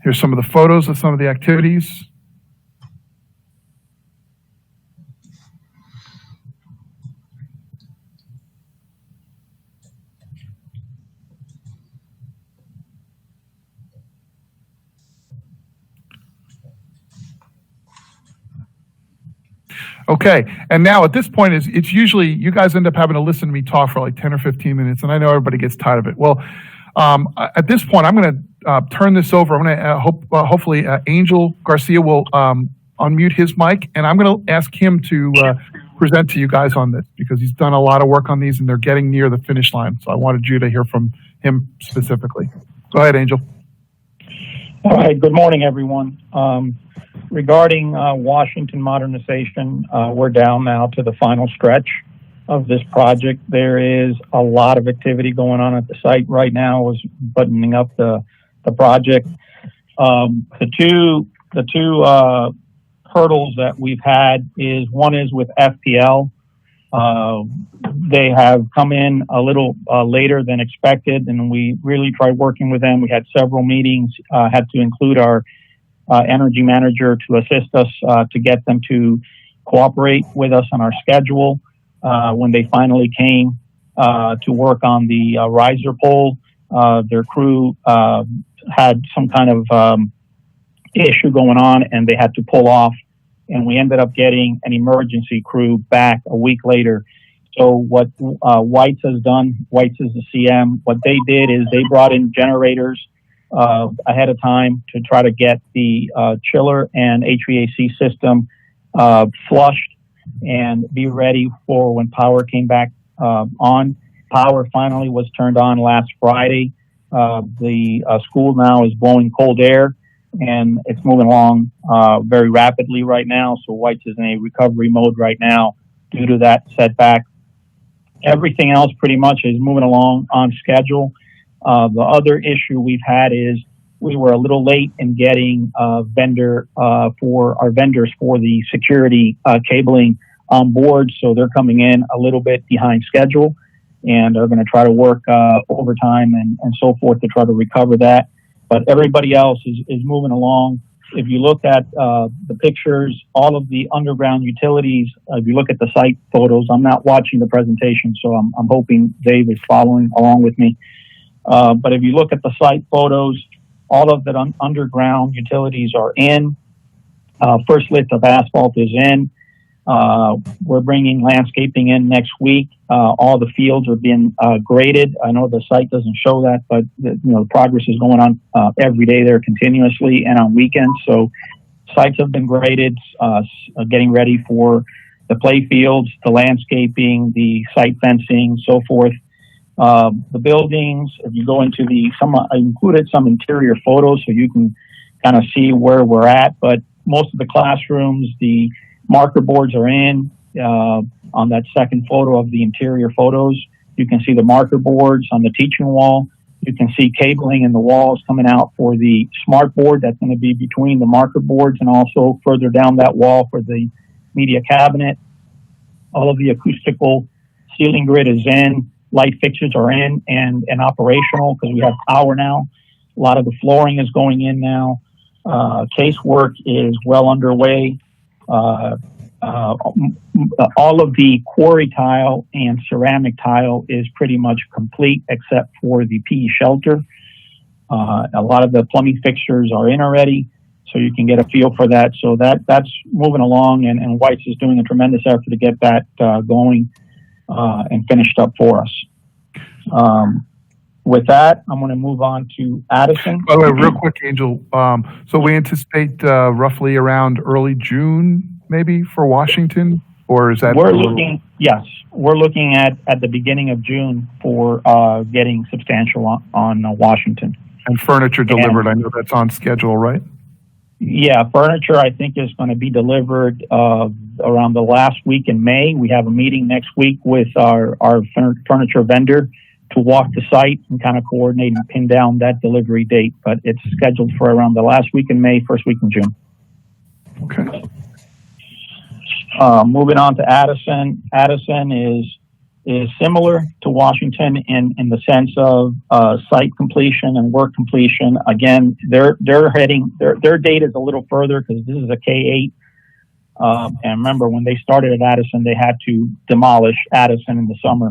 Here's some of the photos of some of the activities. Okay, and now at this point, it's usually, you guys end up having to listen to me talk for like 10 or 15 minutes, and I know everybody gets tired of it. Well, at this point, I'm going to turn this over. I'm going to hopefully Angel Garcia will unmute his mic, and I'm going to ask him to present to you guys on this because he's done a lot of work on these, and they're getting near the finish line. So I wanted you to hear from him specifically. Go ahead, Angel. All right, good morning, everyone. Regarding Washington modernization, we're down now to the final stretch of this project. There is a lot of activity going on at the site right now. Is buttoning up the project. The two hurdles that we've had is one is with FPL. They have come in a little later than expected, and we really tried working with them. We had several meetings, had to include our energy manager to assist us to get them to cooperate with us on our schedule. When they finally came to work on the riser pole, their crew had some kind of issue going on, and they had to pull off. And we ended up getting an emergency crew back a week later. So what White's has done, White's is the CM, what they did is they brought in generators ahead of time to try to get the chiller and HVAC system flushed and be ready for when power came back on. Power finally was turned on last Friday. The school now is blowing cold air, and it's moving along very rapidly right now. So White's is in a recovery mode right now due to that setback. Everything else pretty much is moving along on schedule. The other issue we've had is we were a little late in getting vendors for the security cabling on board. So they're coming in a little bit behind schedule, and they're going to try to work overtime and so forth to try to recover that. But everybody else is moving along. If you look at the pictures, all of the underground utilities, if you look at the site photos, I'm not watching the presentation, so I'm hoping Dave is following along with me. But if you look at the site photos, all of the underground utilities are in. First lift of asphalt is in. We're bringing landscaping in next week. All the fields are being graded. I know the site doesn't show that, but the progress is going on every day there continuously and on weekends. So sites have been graded, getting ready for the play fields, the landscaping, the site fencing, so forth. The buildings, if you go into I included some interior photos so you can kind of see where we're at, but most of the classrooms, the marker boards are in. On that second photo of the interior photos, you can see the marker boards on the teaching wall. You can see cabling in the walls coming out for the smart board that's going to be between the marker boards and also further down that wall for the media cabinet. All of the acoustical ceiling grid is in. Light fixtures are in and operational because we have power now. A lot of the flooring is going in now. Casework is well underway. All of the quarry tile and ceramic tile is pretty much complete except for the PE shelter. A lot of the plumbing fixtures are in already, so you can get a feel for that. So that's moving along, and White's is doing a tremendous effort to get that going and finished up for us. With that, I'm going to move on to Addison. By the way, real quick, Angel. So we anticipate roughly around early June, maybe, for Washington, or is that? We're looking at the beginning of June for getting substantial on Washington. And furniture delivered. I know that's on schedule, right? Yeah, furniture I think is going to be delivered around the last week in May. We have a meeting next week with our furniture vendor to walk the site and kind of coordinate and pin down that delivery date. But it's scheduled for around the last week in May, first week in June. Okay. Moving on to Addison. Addison is similar to Washington in the sense of site completion and work completion. Again, their date is a little further because this is a K-8. And remember, when they started at Addison, they had to demolish Addison in the summer.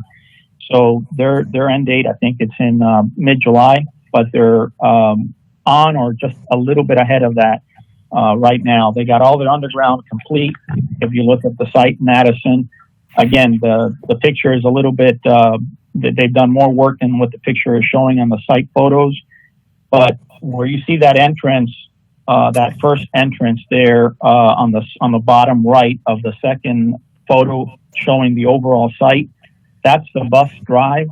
So their end date, I think it's in mid-July, but they're on or just a little bit ahead of that right now. They got all their underground complete. If you look at the site in Addison, again, the picture is a little bit, they've done more work than what the picture is showing on the site photos. But where you see that entrance, that first entrance there on the bottom right of the second photo showing the overall site, that's the bus drive.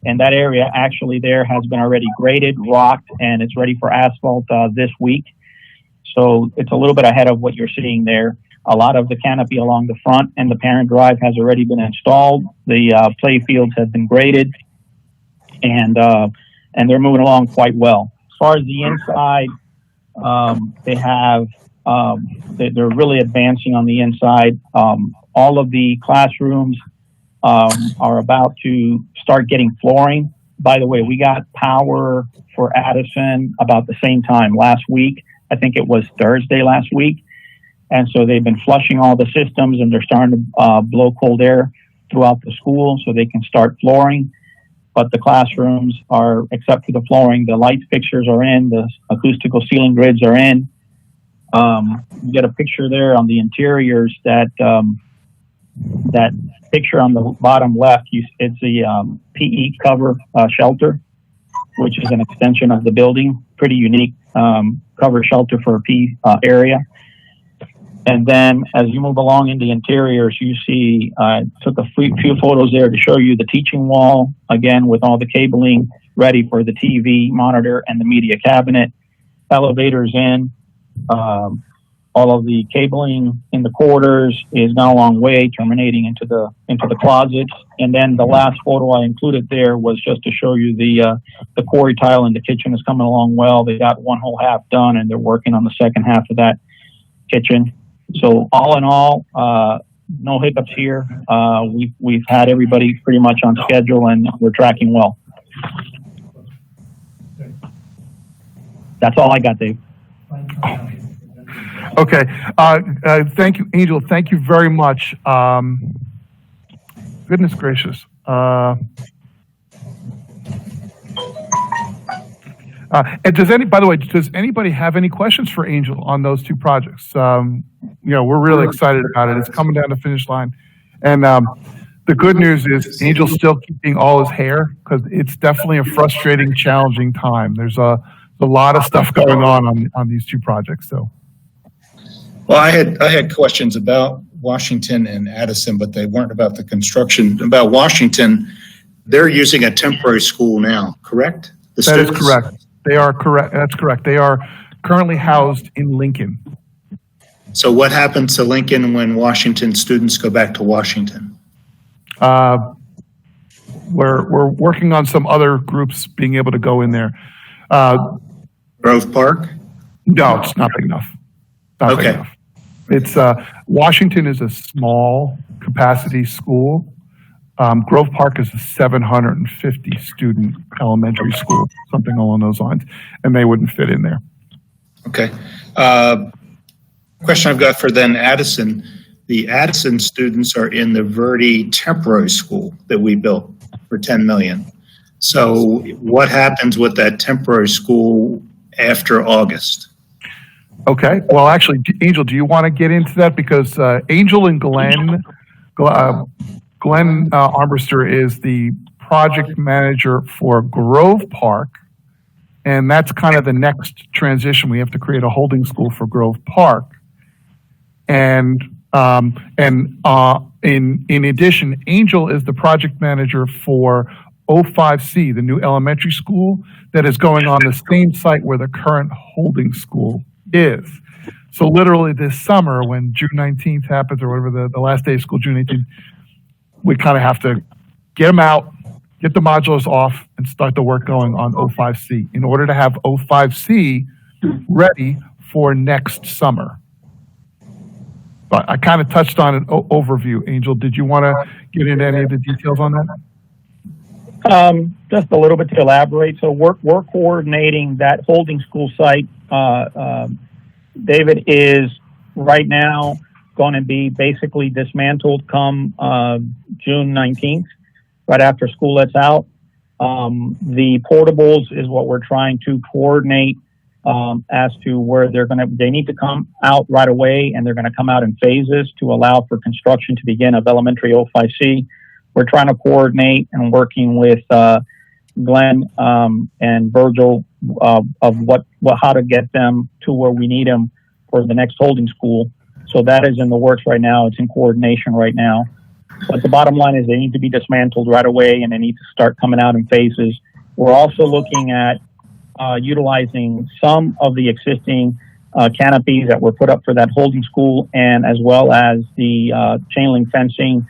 And that area actually there has been already graded, rocked, and it's ready for asphalt this week. So it's a little bit ahead of what you're seeing there. A lot of the canopy along the front and the parent drive has already been installed. The play fields have been graded, and they're moving along quite well. As far as the inside, they're really advancing on the inside. All of the classrooms are about to start getting flooring. By the way, we got power for Addison about the same time last week. I think it was Thursday last week. And so they've been flushing all the systems, and they're starting to blow cold air throughout the school so they can start flooring. but the classrooms are, except for the flooring, the light fixtures are in, the acoustical ceiling grids are in. You get a picture there on the interiors that picture on the bottom left, it's the PE cover shelter, which is an extension of the building. Pretty unique cover shelter for a P area. And then as you move along in the interiors, you see, took a few photos there to show you the teaching wall, again, with all the cabling ready for the TV monitor and the media cabinet, elevators in, all of the cabling in the corridors is now a long way, terminating into the closets. And then the last photo I included there was just to show you the quarry tile in the kitchen is coming along well. They got one whole half done, and they're working on the second half of that kitchen. So all in all, no hiccups here. We've had everybody pretty much on schedule, and we're tracking well. That's all I got, Dave. Okay. Thank you, Angel. Thank you very much. Goodness gracious. And does anybody have any questions for Angel on those two projects? We're really excited about it. It's coming down the finish line. And the good news is Angel's still keeping all his hair, because it's definitely a frustrating, challenging time. There's a lot of stuff going on these two projects. So. Well, I had questions about Washington and Addison, but they weren't about the construction. About Washington, they're using a temporary school now, correct? That is correct. They are correct. That's correct. They are currently housed in Lincoln. So what happens to Lincoln when Washington students go back to Washington? We're working on some other groups being able to go in there. Grove Park? No, it's not big enough. Not big enough. It's Washington is a small capacity school. Grove Park is a 750 student elementary school, something along those lines, and they wouldn't fit in there. Okay. Question I've got for then Addison. The Addison students are in the Verde temporary school that we built for $10 million. So what happens with that temporary school after August? Okay. Well, actually, Angel, do you want to get into that? Because Angel and Glenn Armbruster is the project manager for Grove Park, and that's kind of the next transition. We have to create a holding school for Grove Park, and in addition, Angel is the project manager for 05C, the new elementary school that is going on the same site where the current holding school is. So literally this summer, when June 19th happens, or whatever the last day of school, June 18th, we kind of have to get them out, get the modulars off, and start the work going on 05C in order to have 05C ready for next summer. But I kind of touched on an overview. Angel, did you want to get into any of the details on that? Just a little bit to elaborate. So we're coordinating that holding school site. David is right now going to be basically dismantled come June 19th, right after school lets out. The portables is what we're trying to coordinate as to where they need to come out right away, and they're going to come out in phases to allow for construction to begin of elementary 05C. We're trying to coordinate and working with Glenn and Virgil of how to get them to where we need them for the next holding school. So that is in the works right now. It's in coordination right now. But the bottom line is they need to be dismantled right away, and they need to start coming out in phases. We're also looking at utilizing some of the existing canopies that were put up for that holding school, and as well as the chain link fencing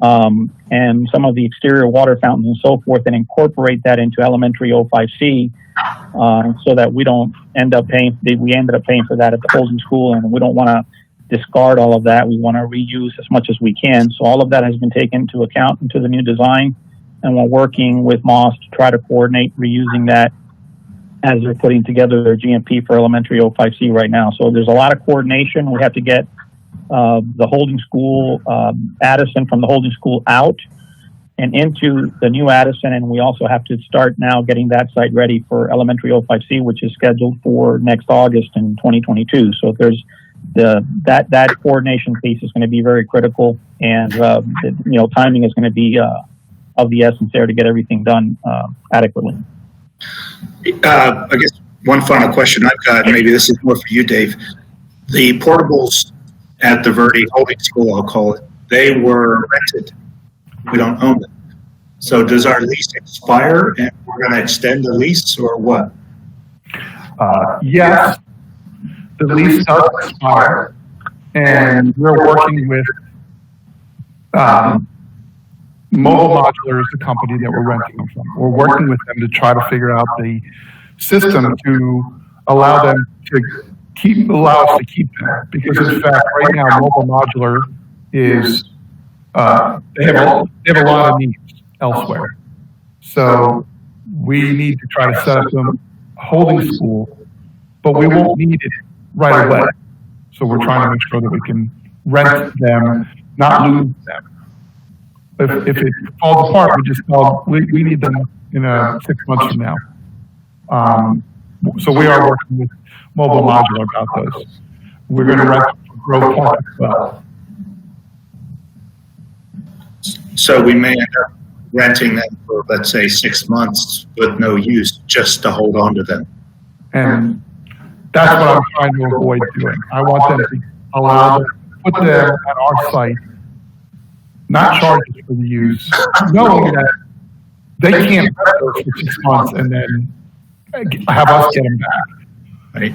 and some of the exterior water fountains and so forth, and incorporate that into elementary 05C so that we don't end up paying. We ended up paying for that at the holding school, and we don't want to discard all of that. We want to reuse as much as we can. So all of that has been taken into account into the new design, and we're working with Moss to try to coordinate reusing that as they're putting together their GMP for elementary 05C right now. So there's a lot of coordination. We have to get the holding school, Addison from the holding school out and into the new Addison. And we also have to start now getting that site ready for elementary 05C, which is scheduled for next August in 2022. So if there's that coordination piece is going to be very critical, and timing is going to be of the essence there to get everything done adequately. I guess one final question I've got, maybe this is more for you, Dave. The portables at the Verde Holding School, I'll call it, they were rented. We don't own them. So does our lease expire and we're going to extend the lease, or what? Yes, the lease does expire, and we're working with Mobile Modular is the company that we're renting them from. We're working with them to try to figure out the system to allow them to allow us to keep them. Because in fact, right now, Mobile Modular is they have a lot of needs elsewhere. So we need to try to set up a holding school, but we won't need it right away. So we're trying to make sure that we can rent them, not lose them. If it falls apart, we need them in 6 months from now. So we are working with Mobile Modular about those. We're going to rent for Grove Park as well. So we may end up renting them for, let's say, 6 months with no use, just to hold on to them. And that's what I'm trying to avoid doing. I want them to allow them to put them at our site, not charge us for the use, knowing that they can't rent those for 6 months and then have us get them back. Right?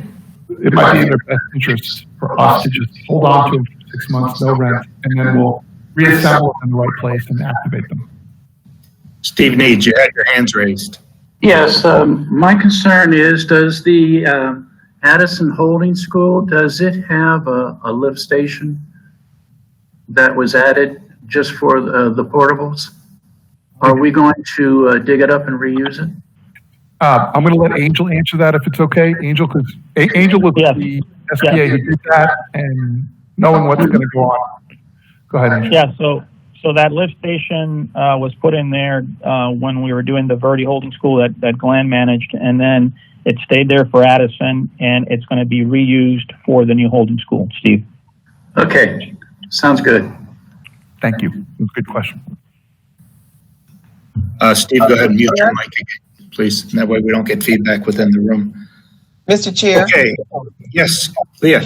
It might be in their best interest for us to just hold on to them for 6 months, no rent, and then we'll reassemble them in the right place and activate them. Steve Needs, you had your hands raised. Yes, my concern is, does the Addison Holding School, does it have a lift station that was added just for the portables? Are we going to dig it up and reuse it? I'm going to let Angel answer that if it's okay. Angel, because Angel was the SPA who did that, and knowing what's going to go on. Go ahead, Angel. Yeah, so that lift station was put in there when we were doing the Verde Holding School that Glenn managed, and then it stayed there for Addison, and it's going to be reused for the new holding school. Steve. Okay, sounds good. Thank you. It was a good question. Steve, go ahead and mute your mic again, please. And that way we don't get feedback within the room. Mr. Chair. Okay. Yes, Leah.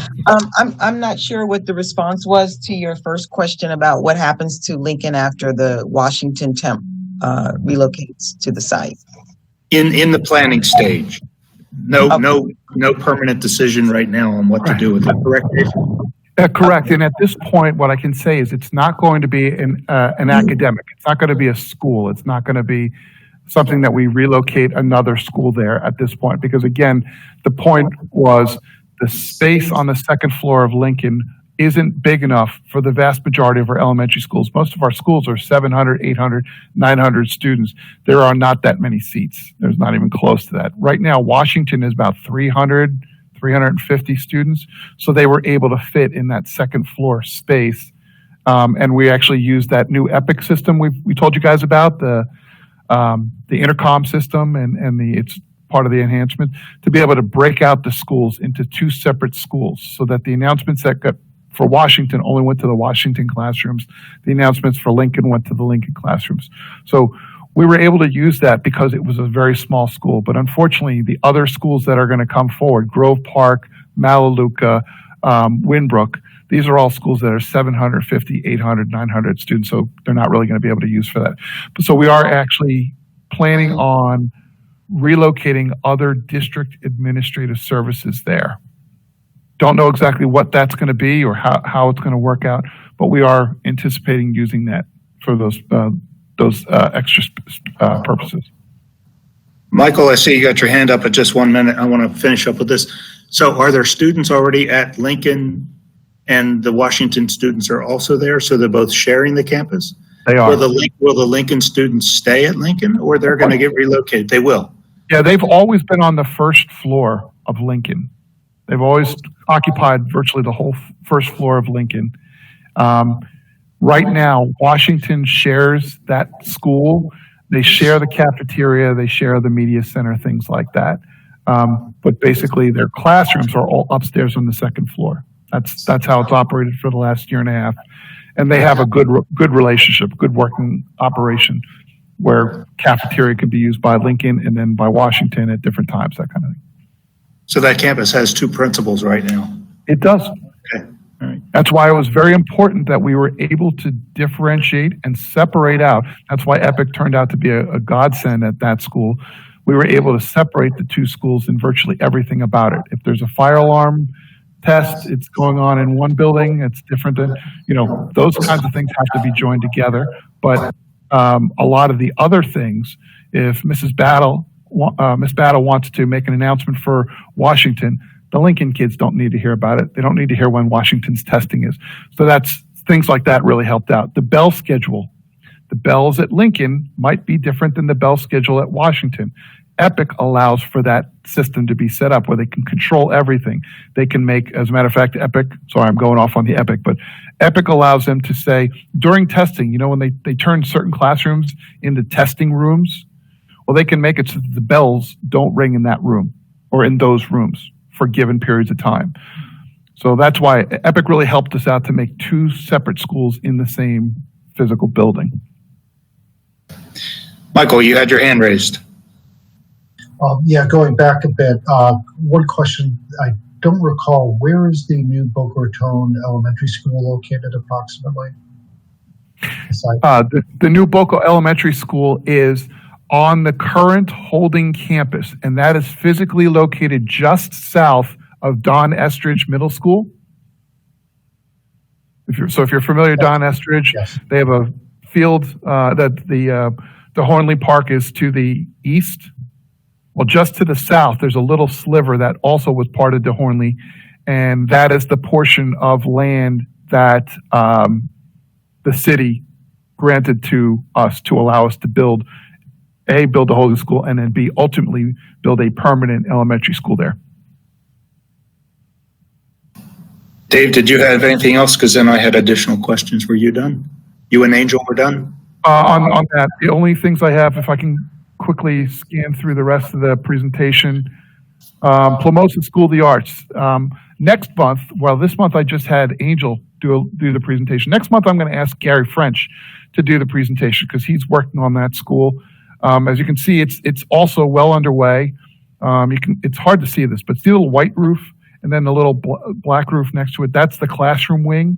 I'm not sure what the response was to your first question about what happens to Lincoln after the Washington temp relocates to the site. In the planning stage, no permanent decision right now on what to do with it. Correct, Dave? Correct. And at this point, what I can say is it's not going to be an academic. It's not going to be a school. It's not going to be something that we relocate another school there at this point. Because again, the point was the space on the second floor of Lincoln isn't big enough for the vast majority of our elementary schools. Most of our schools are 700, 800, 900 students. There are not that many seats. There's not even close to that. Right now, Washington is about 300, 350 students. So they were able to fit in that second floor space. And we actually used that new Epic system we told you guys about, the intercom system, and it's part of the enhancement, to be able to break out the schools into two separate schools so that the announcements that got for Washington only went to the Washington classrooms. The announcements for Lincoln went to the Lincoln classrooms. So we were able to use that because it was a very small school. But unfortunately, the other schools that are going to come forward, Grove Park, Malaluca, Winbrook, these are all schools that are 750, 800, 900 students. So they're not really going to be able to use for that. So we are actually planning on relocating other district administrative services there. Don't know exactly what that's going to be or how it's going to work out, but we are anticipating using that for those extra purposes. Michael, I see you got your hand up at just 1 minute. I want to finish up with this. So are there students already at Lincoln, and the Washington students are also there? So they're both sharing the campus? They are. Will the Lincoln students stay at Lincoln, or they're going to get relocated? They will. Yeah, they've always been on the first floor of Lincoln. They've always occupied virtually the whole first floor of Lincoln. Right now, Washington shares that school. They share the cafeteria, they share the media center, things like that. But basically, their classrooms are all upstairs on the second floor. That's how it's operated for the last year and a half. And they have a good relationship, good working operation, where cafeteria can be used by Lincoln and then by Washington at different times, that kind of thing. So that campus has two principals right now. It does. Okay. All right. That's why it was very important that we were able to differentiate and separate out. That's why Epic turned out to be a godsend at that school. We were able to separate the two schools in virtually everything about it. If there's a fire alarm test, it's going on in one building, it's different than, those kinds of things have to be joined together. But a lot of the other things, if Miss Battle wants to make an announcement for Washington, the Lincoln kids don't need to hear about it. They don't need to hear when Washington's testing is. So that's things like that really helped out. The bell schedule. The bells at Lincoln might be different than the bell schedule at Washington. Epic allows for that system to be set up where they can control everything. They can make, as a matter of fact, sorry, I'm going off on the Epic, but Epic allows them to say during testing, when they turn certain classrooms into testing rooms, well, they can make it so that the bells don't ring in that room or in those rooms for given periods of time. So that's why Epic really helped us out to make two separate schools in the same physical building. Michael, you had your hand raised. Yeah, going back a bit, one question, I don't recall, where is the new Boca Raton Elementary School located approximately? The new Boca Elementary School is on the current Holding campus, and that is physically located just south of Don Estridge Middle School. If you're familiar with Don Estridge, yes. They have a field that the Hornley Park is to the east. Well, just to the south, there's a little sliver that also was part of DeHornley, and that is the portion of land that the city granted to us to allow us to build a holding school, and then B, ultimately build a permanent elementary school there. Dave, did you have anything else? Because then I had additional questions. Were you done? You and Angel were done? On that, the only things I have, if I can quickly scan through the rest of the presentation. Plamosa School of the Arts. Next month, this month I just had Angel do the presentation. Next month I'm going to ask Gary French to do the presentation because he's working on that school. As you can see, it's also well underway. It's hard to see this, but see the little white roof and then the little black roof next to it. That's the classroom wing,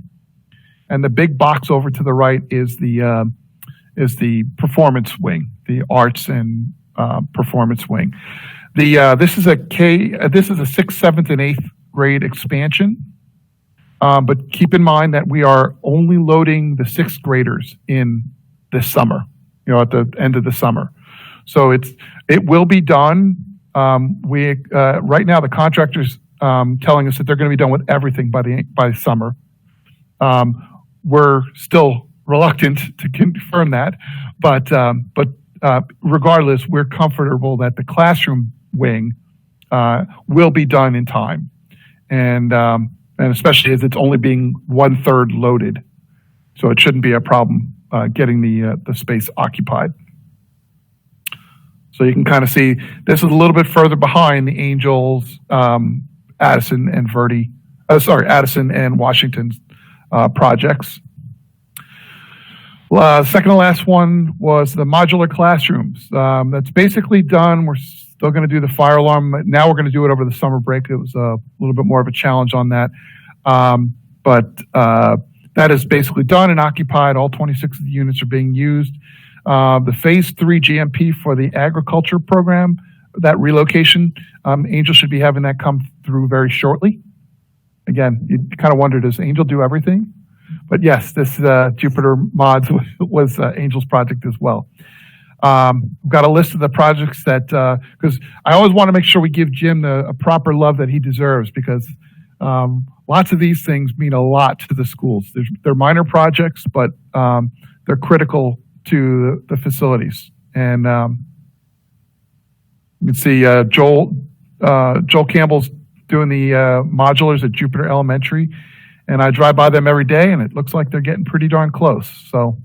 and the big box over to the right is the performance wing, the arts and performance wing. This is a 6th, 7th, and 8th grade expansion. But keep in mind that we are only loading the 6th graders in this summer, at the end of the summer. So it will be done. Right now the contractor's telling us that they're going to be done with everything by summer. We're still reluctant to confirm that, but regardless, we're comfortable that the classroom wing will be done in time, and especially as it's only being 1/3 loaded, so it shouldn't be a problem getting the space occupied. So you can kind of see this is a little bit further behind the Angels, Addison and Washington's projects. Second to last one was the modular classrooms. That's basically done. We're still going to do the fire alarm. Now we're going to do it over the summer break. It was a little bit more of a challenge on that. But that is basically done and occupied. All 26 of the units are being used. The phase 3 GMP for the agriculture program, that relocation, Angel should be having that come through very shortly. Again, you kind of wonder, does Angel do everything? But yes, this Jupiter Mods was Angel's project as well. We've got a list of the projects that, because I always want to make sure we give Jim a proper love that he deserves, because lots of these things mean a lot to the schools. They're minor projects, but they're critical to the facilities. And you can see Joel Campbell's doing the modulars at Jupiter Elementary. And I drive by them every day, and it looks like they're getting pretty darn close. So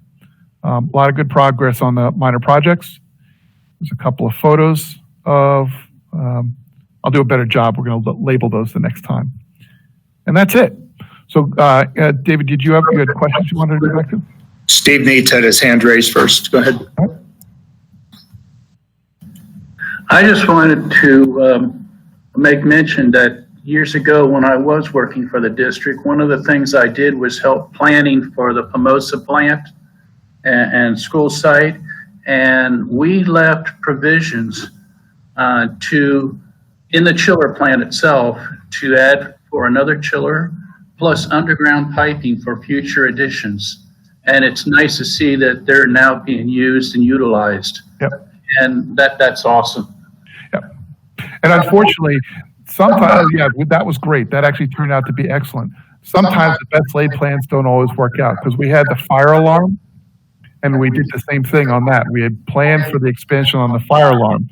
a lot of good progress on the minor projects. There's a couple of photos of, I'll do a better job. We're going to label those the next time. And that's it. So, David, you had questions you wanted to go back to? Steve Needs had his hand raised first. Go ahead. I just wanted to make mention that years ago when I was working for the district, one of the things I did was help planning for the Pomosa plant and school site. And we left provisions in the chiller plant itself to add for another chiller plus underground piping for future additions. And it's nice to see that they're now being used and utilized. Yep. And that's awesome. Yep. And unfortunately, sometimes, that was great. That actually turned out to be excellent. Sometimes the best laid plans don't always work out, because we had the fire alarm and we did the same thing on that. We had planned for the expansion on the fire alarm.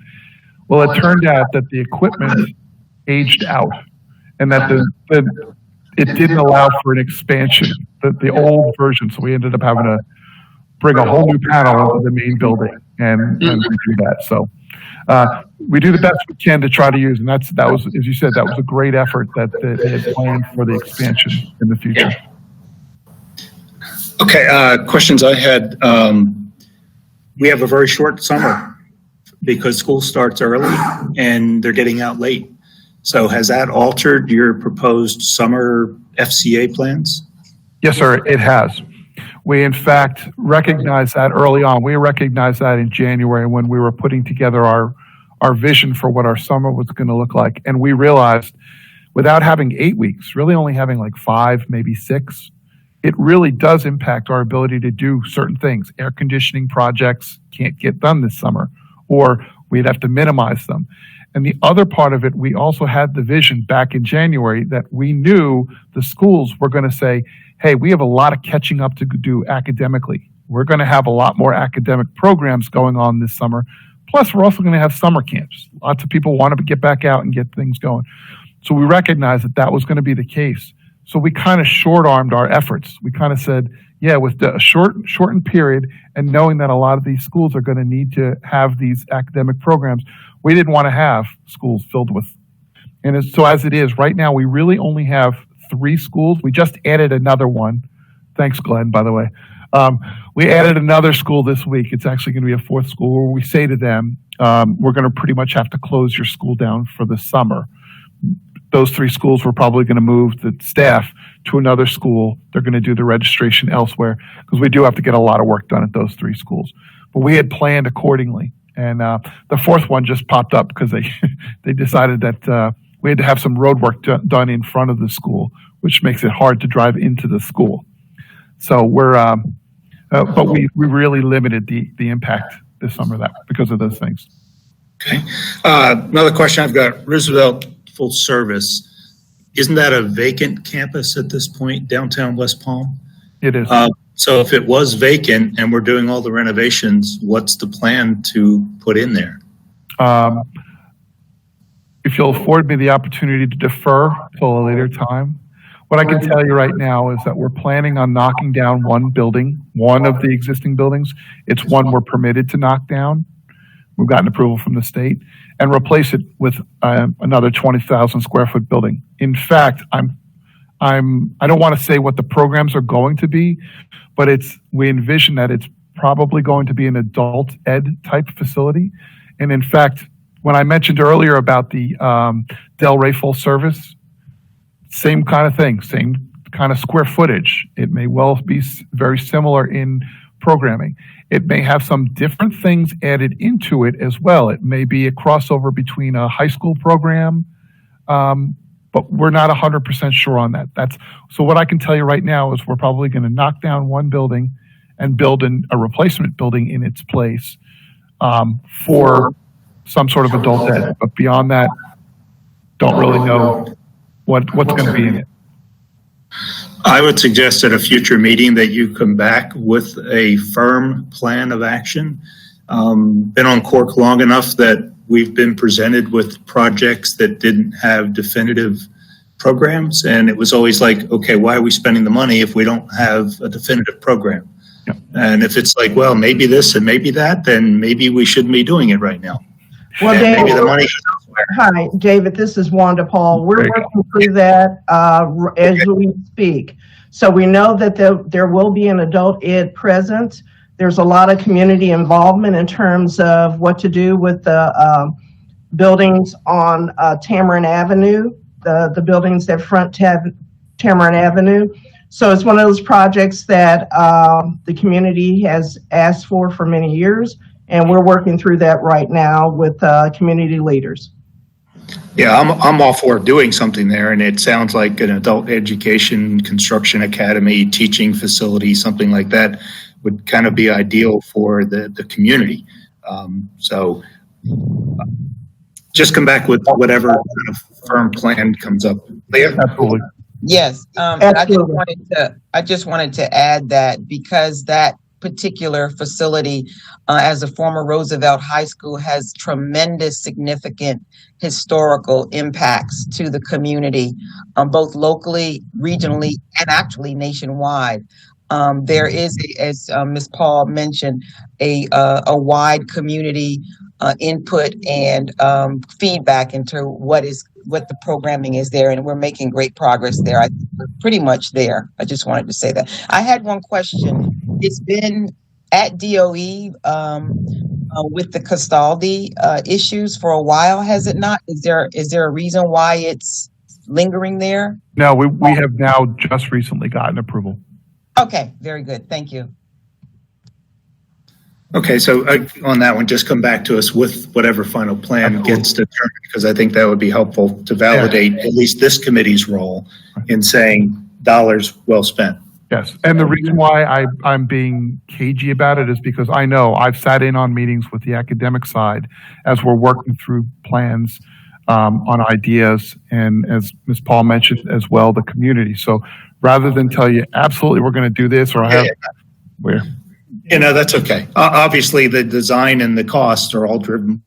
Well, it turned out that the equipment aged out and that it didn't allow for an expansion, the old version. So we ended up having to bring a whole new panel into the main building and do that. So we do the best we can to try to use, and that was, as you said, that was a great effort that they had planned for the expansion in the future. Okay, questions I had. We have a very short summer because school starts early and they're getting out late. So has that altered your proposed summer FCA plans? Yes, sir, it has. We, in fact, recognized that early on. We recognized that in January when we were putting together our vision for what our summer was going to look like. And we realized without having 8 weeks, really only having like 5, maybe 6, it really does impact our ability to do certain things. Air conditioning projects can't get done this summer, or we'd have to minimize them. And the other part of it, we also had the vision back in January that we knew the schools were going to say, hey, we have a lot of catching up to do academically. We're going to have a lot more academic programs going on this summer. Plus, we're also going to have summer camps. Lots of people want to get back out and get things going. So we recognized that that was going to be the case. So we kind of short-armed our efforts. We kind of said, yeah, with the shortened period and knowing that a lot of these schools are going to need to have these academic programs, we didn't want to have schools filled with. And so as it is, right now, we really only have 3 schools. We just added another one. Thanks, Glenn, by the way. We added another school this week. It's actually going to be a 4th school where we say to them, we're going to pretty much have to close your school down for the summer. Those 3 schools, we're probably going to move the staff to another school. They're going to do the registration elsewhere because we do have to get a lot of work done at those 3 schools. But we had planned accordingly. And the 4th one just popped up because they decided that we had to have some road work done in front of the school, which makes it hard to drive into the school. So but we really limited the impact this summer because of those things. Okay. Another question I've got, Roosevelt Full Service. Isn't that a vacant campus at this point, downtown West Palm? It is. So if it was vacant and we're doing all the renovations, what's the plan to put in there? If you'll afford me the opportunity to defer till a later time, what I can tell you right now is that we're planning on knocking down one building, one of the existing buildings. It's one we're permitted to knock down. We've gotten approval from the state, and replace it with another 20,000 square foot building. In fact, I don't want to say what the programs are going to be, but we envision that it's probably going to be an adult ed type facility. And in fact, when I mentioned earlier about the Delray Full Service, same kind of thing, same kind of square footage. It may well be very similar in programming. It may have some different things added into it as well. It may be a crossover between a high school program, but we're not 100% sure on that. So what I can tell you right now is we're probably going to knock down one building and build a replacement building in its place for some sort of adult ed. But beyond that, don't really know what's going to be in it. I would suggest at a future meeting that you come back with a firm plan of action. Been on CORC long enough that we've been presented with projects that didn't have definitive programs. And it was always like, okay, why are we spending the money if we don't have a definitive program? Yep. And if it's like, well, maybe this and maybe that, then maybe we shouldn't be doing it right now. Well, And David, maybe the money is elsewhere. hi, David, this is Wanda Paul. We're Great. working through that as we speak. So we know that there will be an adult ed presence. There's a lot of community involvement in terms of what to do with the buildings on Tamarind Avenue, the buildings that front Tamarind Avenue. So it's one of those projects that the community has asked for many years, and we're working through that right now with community leaders. Yeah, I'm all for doing something there, and it sounds like an adult education, construction academy, teaching facility, something like that would kind of be ideal for the community. So just come back with whatever kind of firm plan comes up. Leah? Absolutely. Yes, and I just wanted to add that because that particular facility, as a former Roosevelt High School, has tremendous, significant historical impacts to the community, both locally, regionally, and actually nationwide. There is, as Ms. Paul mentioned, a wide community input and feedback into what the programming is there, and we're making great progress there. I think we're pretty much there. I just wanted to say that. I had one question. It's been at DOE with the Castaldi issues for a while, has it not? Is there a reason why it's lingering there? No, we have now just recently gotten approval. Okay, very good. Thank you. Okay, so on that one, just come back to us with whatever final plan gets determined, because I think that would be helpful to validate at least this committee's role in saying dollars well spent. Yes, and the reason why I'm being cagey about it is because I know I've sat in on meetings with the academic side as we're working through plans on ideas, and as Ms. Paul mentioned as well, the community. So rather than tell you absolutely we're going to do this or have, we're. You know, that's okay. Obviously, the design and the costs are all driven.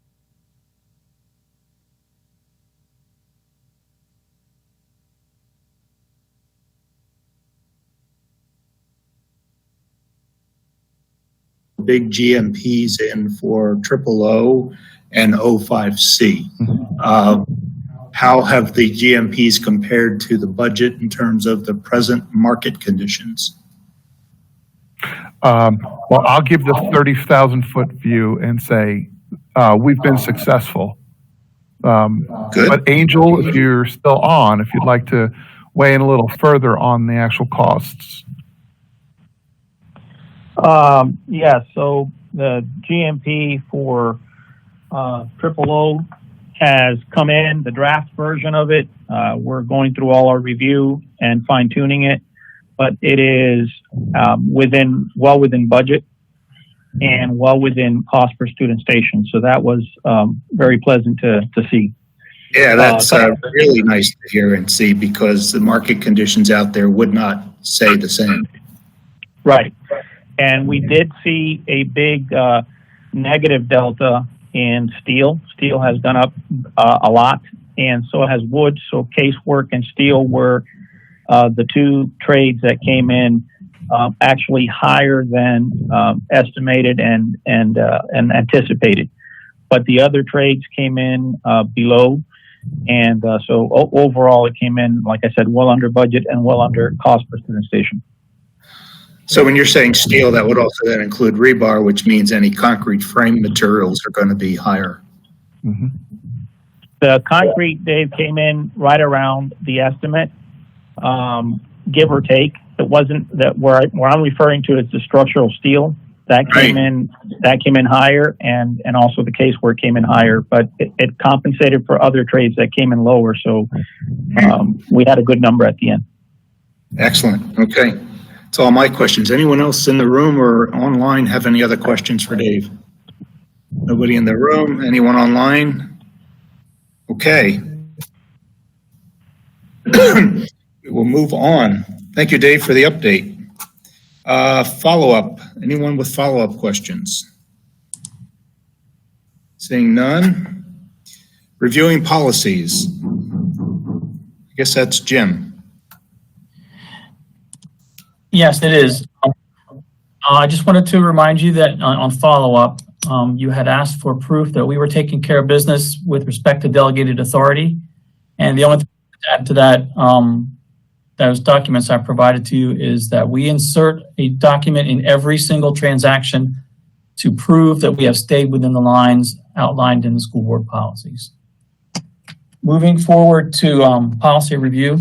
Big GMPs in for OO and O5C. How have the GMPs compared to the budget in terms of the present market conditions? Well, I'll give the 30,000 foot view and say we've been successful. Good. But Angel, if you're still on, if you'd like to weigh in a little further on the actual costs. Yeah, so the GMP for OO has come in, the draft version of it. We're going through all our review and fine tuning it, but it is well within budget and well within cost per student station. So that was very pleasant to see. Yeah, that's really nice to hear and see, because the market conditions out there would not say the same. Right. And we did see a big negative delta in steel. Steel has gone up a lot, and so has wood. So casework and steel were the two trades that came in actually higher than estimated and anticipated. But the other trades came in below, and so overall it came in, like I said, well under budget and well under cost per student station. So when you're saying steel, that would also then include rebar, which means any concrete frame materials are going to be higher. Mm-hmm. The concrete, Dave, came in right around the estimate, give or take. It wasn't that where I'm referring to is the structural steel that came in. That came in higher, and also the casework came in higher. But it compensated for other trades that came in lower. So we had a good number at the end. Excellent. Okay. That's all my questions. Anyone else in the room or online have any other questions for Dave? Nobody in the room? Anyone online? Okay. We'll move on. Thank you, Dave, for the update. Follow-up. Anyone with follow-up questions? Seeing none. Reviewing policies. I guess that's Jim. Yes, it is. I just wanted to remind you that on follow-up, you had asked for proof that we were taking care of business with respect to delegated authority. And the only thing to add to that, those documents I provided to you is that we insert a document in every single transaction to prove that we have stayed within the lines outlined in the school board policies. Moving forward to policy review,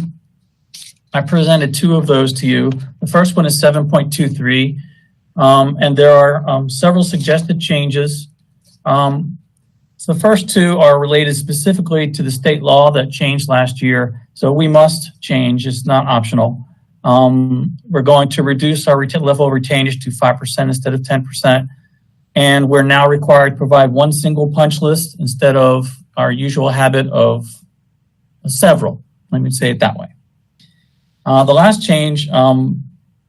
I presented two of those to you. The first one is 7.23, and there are several suggested changes. So the first two are related specifically to the state law that changed last year. So we must change, it's not optional. We're going to reduce our level of retainage to 5% instead of 10%. And we're now required to provide one single punch list instead of our usual habit of several. Let me say it that way. The last change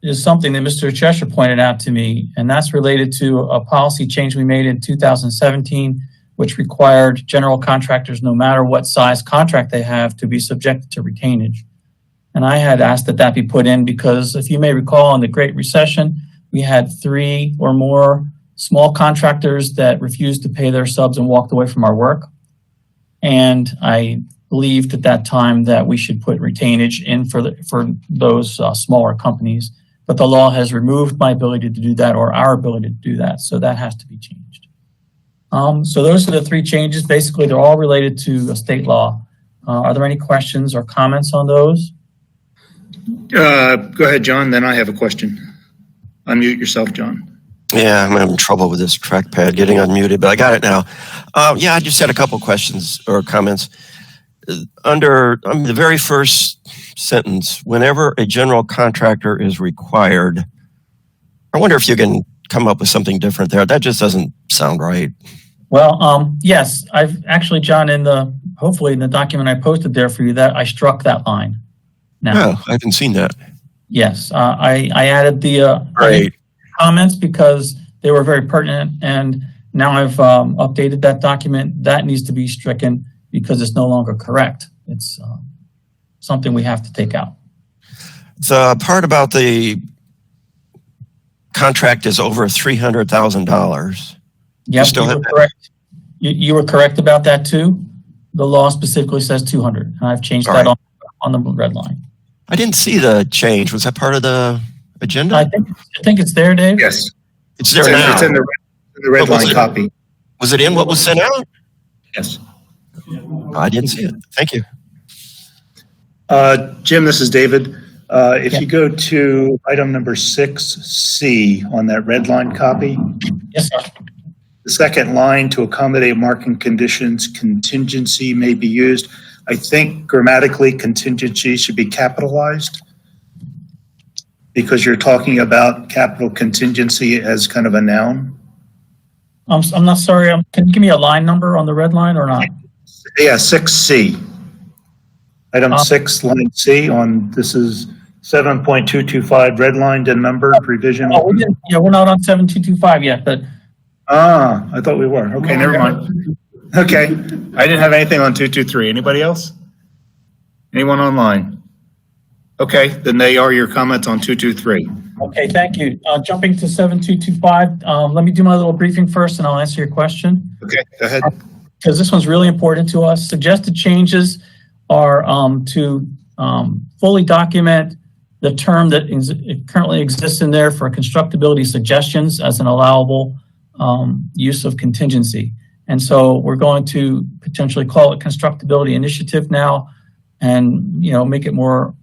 is something that Mr. Cheshire pointed out to me, and that's related to a policy change we made in 2017, which required general contractors, no matter what size contract they have, to be subjected to retainage. And I had asked that that be put in because, if you may recall, in the Great Recession, we had 3 or more small contractors that refused to pay their subs and walked away from our work. And I believed at that time that we should put retainage in for those smaller companies. But the law has removed my ability to do that, or our ability to do that. So that has to be changed. So those are the 3 changes. Basically, they're all related to a state law. Are there any questions or comments on those? Go ahead, John. Then I have a question. Unmute yourself, John. Yeah, I'm having trouble with this trackpad getting unmuted, but I got it now. Yeah, I just had a couple questions or comments. Under the very first sentence, whenever a general contractor is required, I wonder if you can come up with something different there. That just doesn't sound right. Well, yes, I've actually, John, hopefully in the document I posted there for you, that I struck that line. Now, No, I haven't seen that. yes, I added the Right. comments because they were very pertinent, and now I've updated that document. That needs to be stricken because it's no longer correct. It's something we have to take out. The part about the contract is over $300,000. Yep, still you have were that? correct. You were correct about that too. The law specifically says 200, and I've changed All that right. on the red line. I didn't see the change. Was that part of the agenda? I think it's there, Dave. Yes. It's there now. It's in the red What was line it? copy. Was it in what was sent out? Yes. I didn't see it. Thank you. Jim, this is David. If Yeah. you go to item number 6C on that red line copy, Yes, sir. the second line, to accommodate market conditions, contingency may be used. I think grammatically contingency should be capitalized because you're talking about capital contingency as kind of a noun. I'm not sorry. Can you give me a line number on the red line or not? Yeah, 6C. Item 6, line C on, this is 7.225, redlined and numbered revision. Oh, we didn't. Yeah, we're not on 7225 yet, but I thought we were. Okay, never mind. Okay, I didn't have anything on 223. Anybody else? Anyone online? Okay, then they are your comments on 223. okay, thank you. Jumping to 7225, let me do my little briefing first, and I'll answer your question. Okay, go ahead. Because this one's really important to us. Suggested changes are to fully document the term that currently exists in there for constructability suggestions as an allowable use of contingency. And so we're going to potentially call it constructability initiative now, and make it more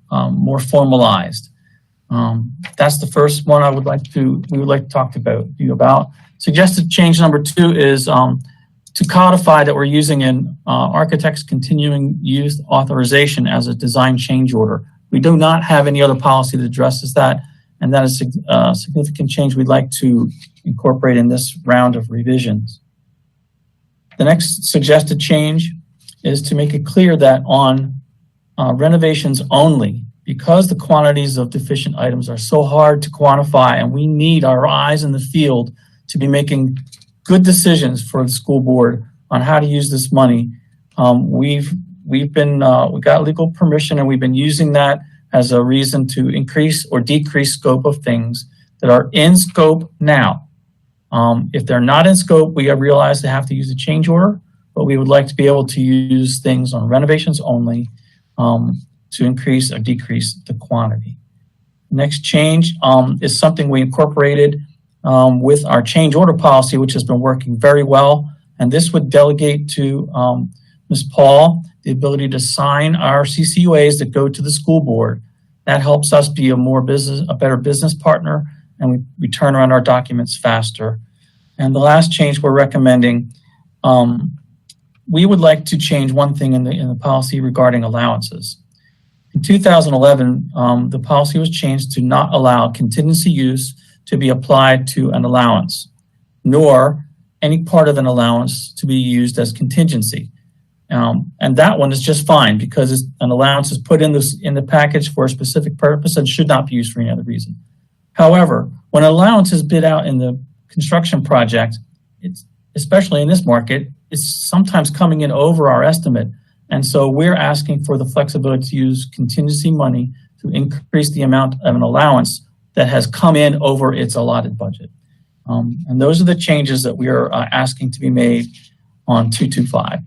formalized. That's the first one we would like to talk to you about. Suggested change number 2 is to codify that we're using an architect's continuing use authorization as a design change order. We do not have any other policy that addresses that, and that is a significant change we'd like to incorporate in this round of revisions. The next suggested change is to make it clear that on renovations only, because the quantities of deficient items are so hard to quantify and we need our eyes in the field to be making good decisions for the school board on how to use this money, we've we got legal permission, and we've been using that as a reason to increase or decrease scope of things that are in scope now. If they're not in scope, we have realized they have to use a change order, but we would like to be able to use things on renovations only to increase or decrease the quantity. Next change is something we incorporated with our change order policy, which has been working very well. And this would delegate to Ms. Paul the ability to sign our CCUAs that go to the school board. That helps us be a better business partner, and we turn around our documents faster. And the last change we're recommending, we would like to change one thing in the policy regarding allowances. In 2011, the policy was changed to not allow contingency use to be applied to an allowance, nor any part of an allowance to be used as contingency. And that one is just fine because an allowance is put in the package for a specific purpose and should not be used for any other reason. However, when an allowance is bid out in the construction project, it's, especially in this market, it's sometimes coming in over our estimate. And so we're asking for the flexibility to use contingency money to increase the amount of an allowance that has come in over its allotted budget. And those are the changes that we are asking to be made on 225.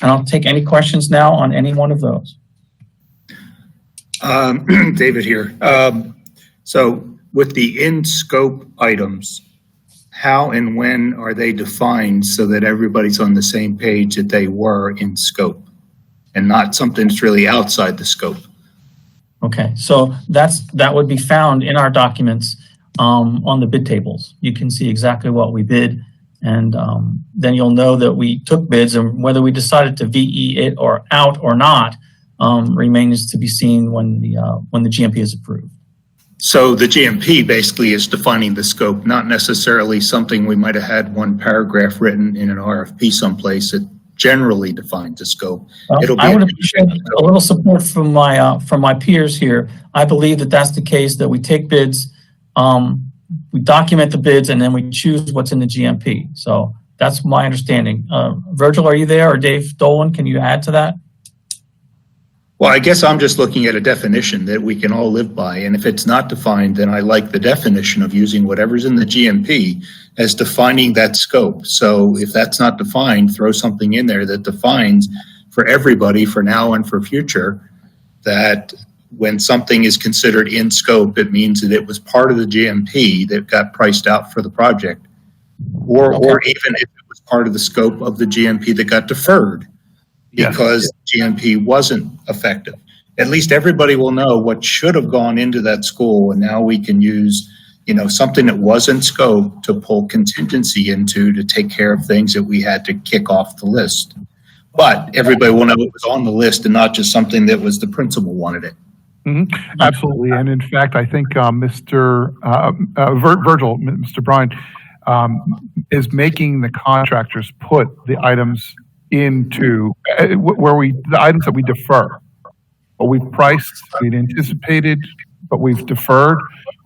And I'll take any questions now on any one of those. David here. So with the in-scope items, how and when are they defined so that everybody's on the same page that they were in scope and not something that's really outside the scope? Okay, so that would be found in our documents on the bid tables. You can see exactly what we bid, and then you'll know that we took bids, and whether we decided to VE it or out or not remains to be seen when the GMP is approved. So the GMP basically is defining the scope, not necessarily something we might have had one paragraph written in an RFP someplace that generally defines the scope. I would appreciate a little support from my peers here. I believe that that's the case, that we take bids, we document the bids, and then we choose what's in the GMP. So that's my understanding. Virgil, are you there? Or Dave Dolan, can you add to that? Well, I guess I'm just looking at a definition that we can all live by. And if it's not defined, then I like the definition of using whatever's in the GMP as defining that scope. So if that's not defined, throw something in there that defines for everybody for now and for future that when something is considered in scope, it means that it was part of the GMP that got priced out for the project. Or even if it was part of the scope of the GMP that got deferred because GMP wasn't effective. At least everybody will know what should have gone into that school, and now we can use, something that was in scope to pull contingency into to take care of things that we had to kick off the list. But everybody will know it was on the list and not just something that was the principal wanted it. Mm-hmm. Absolutely. And in fact, I think Mr. Bryan is making the contractors put the items into the items that we defer, but we've priced, we'd anticipated, but we've deferred.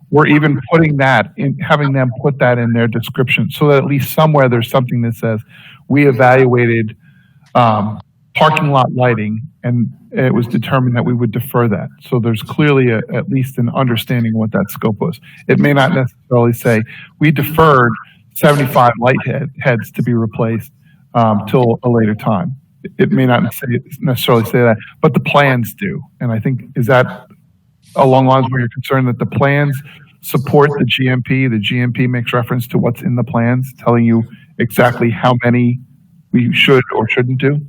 We're even putting that in, having them put that in their description so that at least somewhere there's something that says we evaluated parking lot lighting and it was determined that we would defer that. So there's clearly at least an understanding what that scope was. It may not necessarily say we deferred 75 light heads to be replaced till a later time. It may not necessarily say that, but the plans do. And I think, is that along the lines where you're concerned that the plans support the GMP? The GMP makes reference to what's in the plans, telling you exactly how many we should or shouldn't do?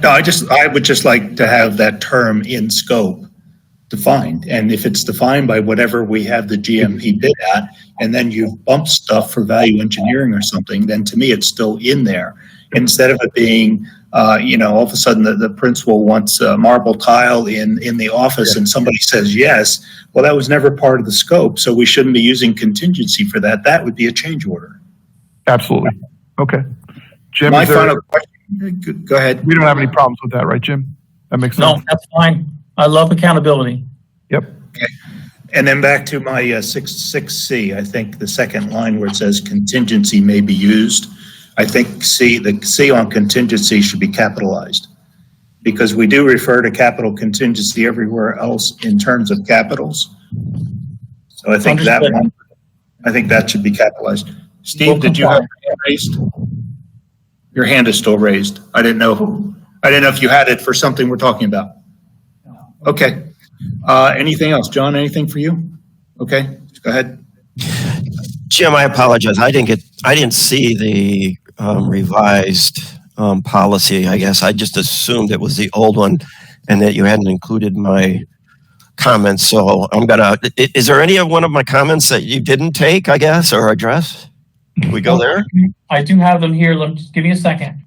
No, I would just like to have that term in scope defined. And if it's defined by whatever we have the GMP bid at, and then you bump stuff for value engineering or something, then to me, it's still in there. Instead of it being, all of a sudden the principal wants a marble tile in the office and somebody says yes. Well, that was never part of the scope, so we shouldn't be using contingency for that. That would be a change order. Absolutely. Okay. Jim, my final question, go ahead. We don't have any problems with that, right, Jim? That makes sense. No, that's fine. I love accountability. Yep. Okay. And then back to my 6C, I think the second line where it says contingency may be used. I think the C on contingency should be capitalized. because we do refer to capital contingency everywhere else in terms of capitals. So I think that Understood. one, I think that should be capitalized. Steve, did you have your hand raised? Your hand is still raised. I didn't know if you had it for something we're talking about. Okay. Anything else? John, anything for you? Okay, go ahead. Jim, I apologize. I didn't see the revised policy. I guess I just assumed it was the old one and that you hadn't included my comments. So is there any of one of my comments that you didn't take, I guess, or address? Can we go there? I do have them here. Just give me a second.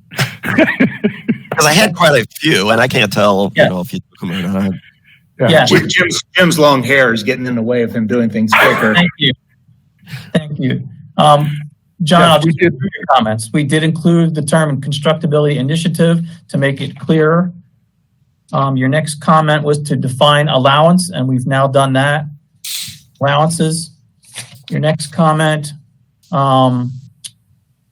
Because I had quite a few, and I can't tell, if you took them or not. Yeah. Jim's long hair is getting in the way of him doing things quicker. Thank you. John, I'll just give you your comments. We did include the term constructability initiative to make it clearer. Your next comment was to define allowance, and we've now done that. Allowances. Your next comment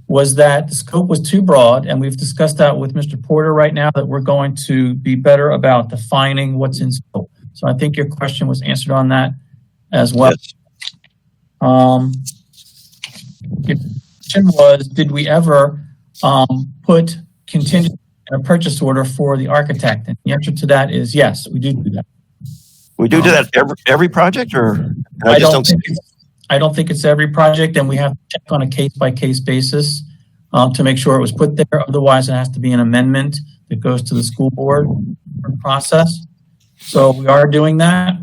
was that the scope was too broad, and we've discussed that with Mr. Porter right now, that we're going to be better about defining what's in scope. So I think your question was answered on that as well. Your question was, did we ever put contingent in a purchase order for the architect? And the answer to that is yes, we do that. We do that every project, or I don't think it's every project, and we have to check on a case-by-case basis to make sure it was put there. Otherwise, it has to be an amendment that goes to the school board process. So we are doing that.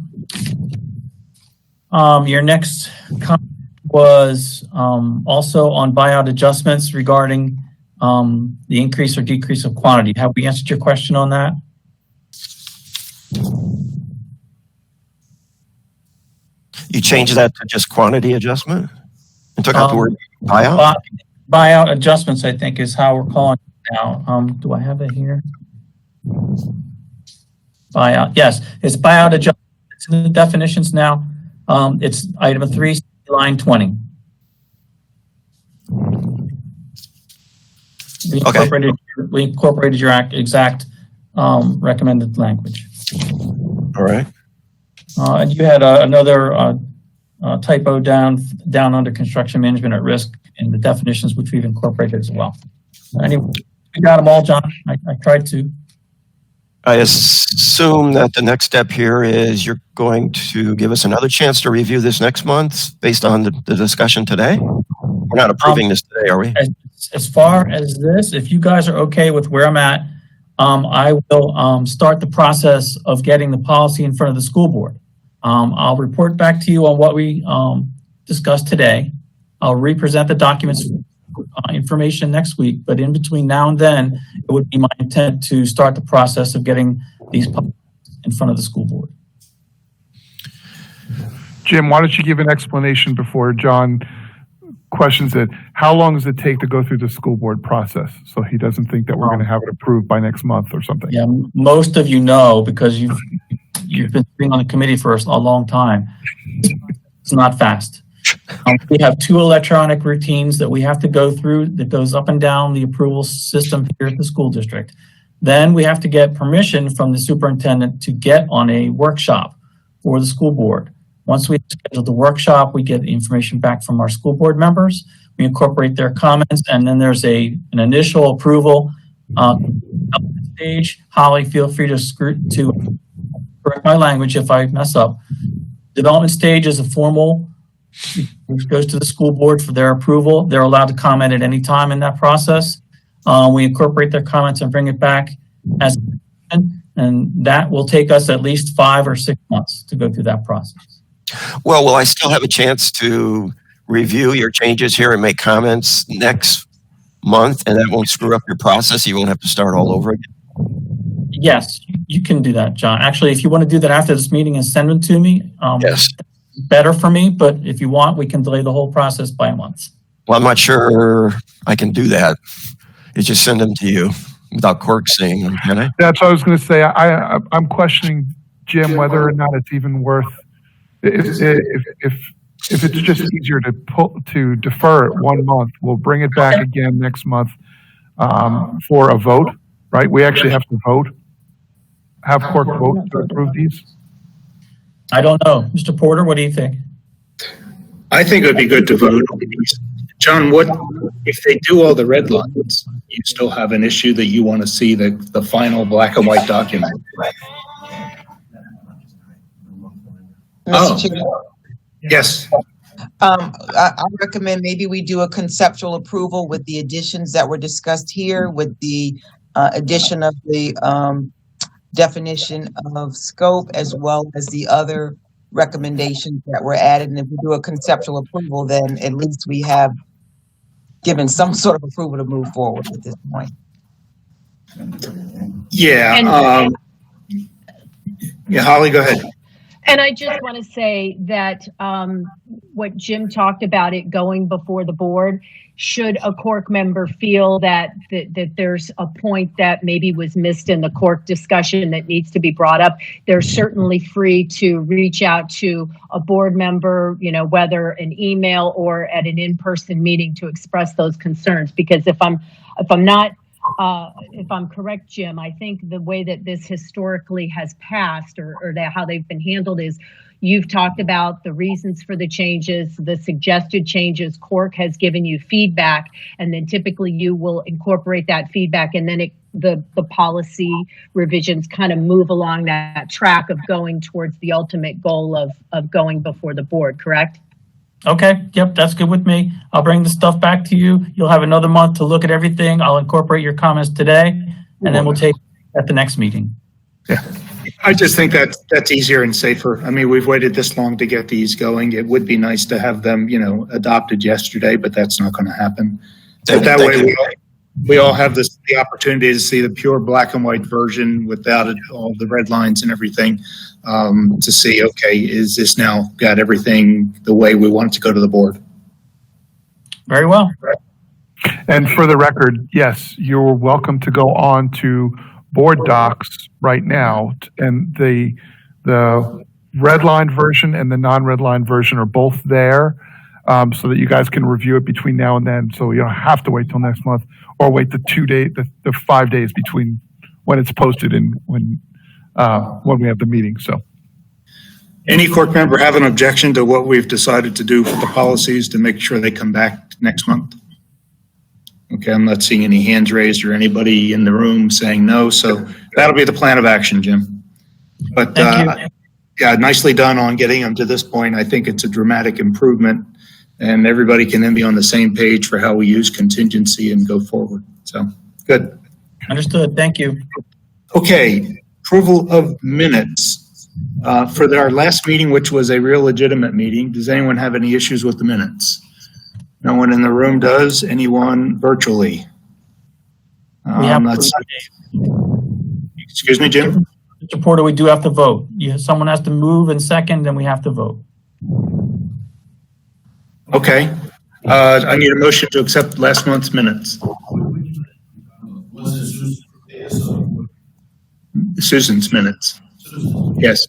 Your next comment was also on buyout adjustments regarding the increase or decrease of quantity. Have we answered your question on that? You changed that to just quantity adjustment and took out the word buyout? Buyout adjustments, I think, is how we're calling it now. Do I have it here? Buyout, yes, it's buyout adjustment. It's in the definitions now. It's item 3, line 20. We incorporated your exact recommended language. All right. And you had another typo down under construction management at risk in the definitions, which we've incorporated as well. Anyway, we got them all, John. I tried to. I assume that the next step here is you're going to give us another chance to review this next month based on the discussion today? We're not approving this today, are we? As far as this, if you guys are okay with where I'm at, I will start the process of getting the policy in front of the school board. I'll report back to you on what we discussed today. I'll represent the documents information next week, but in between now and then, it would be my intent to start the process of getting these in front of the school board. Jim, why don't you give an explanation before John questions it? How long does it take to go through the school board process? So he doesn't think that we're going to have it approved by next month or something. Yeah, most of you know, because you've been sitting on the committee for a long time. It's not fast. We have 2 electronic routines that we have to go through that goes up and down the approval system here at the school district. Then we have to get permission from the superintendent to get on a workshop for the school board. Once we schedule the workshop, we get the information back from our school board members. We incorporate their comments, and then there's an initial approval stage. Holly, feel free to correct my language if I mess up. Development stage is a formal, it goes to the school board for their approval. They're allowed to comment at any time in that process. We incorporate their comments and bring it back and that will take us at least 5 or 6 months to go through that process. Well, will I still have a chance to review your changes here and make comments next month, and that won't screw up your process? You won't have to start all over again? Yes, you can do that, John. Actually, if you want to do that after this meeting and send them to me, yes, better for me. But if you want, we can delay the whole process by a month. Well, I'm not sure I can do that. It's just send them to you without CORC seeing them, can I? That's what I was going to say. I'm questioning, Jim, whether or not it's even worth, if it's just easier to defer it 1 month. We'll bring it back again next month for a vote. right? We actually have to vote, have CORC vote to approve these. I don't know. Mr. Porter, what do you think? I think it would be good to vote. John, what if they do all the red lines? You still have an issue that you want to see the final black and white document. Mr. Chair, Yes. I recommend maybe we do a conceptual approval with the additions that were discussed here, with the addition of the definition of scope, as well as the other recommendations that were added. And if we do a conceptual approval, then at least we have given some sort of approval to move forward at this point. Yeah. Yeah, Holly, go ahead. And I just want to say that what Jim talked about, it going before the board, should a CORC member feel that there's a point that maybe was missed in the CORC discussion that needs to be brought up, they're certainly free to reach out to a board member, whether an email or at an in-person meeting, to express those concerns. Because if I'm correct, Jim, I think the way that this historically has passed, or that how they've been handled, is you've talked about the reasons for the changes, the suggested changes. CORC has given you feedback, and then typically you will incorporate that feedback, and then the policy revisions kind of move along that track of going towards the ultimate goal of going before the board, correct? Okay, yep, that's good with me. I'll bring the stuff back to you. You'll have another month to look at everything. I'll incorporate your comments today, and then we'll take it at the next meeting. Yeah. I just think that's easier and safer. I mean, we've waited this long to get these going. It would be nice to have them, adopted yesterday, but that's not going to happen. So that way we all have the opportunity to see the pure black and white version without all the red lines and everything, to see, okay, is this now got everything the way we want it to go to the board? Very well. And for the record, yes, you're welcome to go on to board docs right now, and the red line version and the non-red line version are both there, so that you guys can review it between now and then. So you don't have to wait till next month, or wait the 5 days between when it's posted and when we have the meeting. So, any CORC member have an objection to what we've decided to do with the policies to make sure they come back next month? Okay, I'm not seeing any hands raised or anybody in the room saying no, so that'll be the plan of action, Jim. But yeah, nicely done on getting them to this point. I think it's a dramatic improvement, and everybody can then be on the same page for how we use contingency and go forward. So, good. Understood. Thank you. Okay, approval of minutes. For our last meeting, which was a real legitimate meeting, does anyone have any issues with the minutes? No one in the room does. Anyone virtually? Excuse me, Jim? Mr. Porter, we do have to vote. Someone has to move and second, and we have to vote. Okay. I need a motion to accept last month's minutes. Susan's minutes. Yes.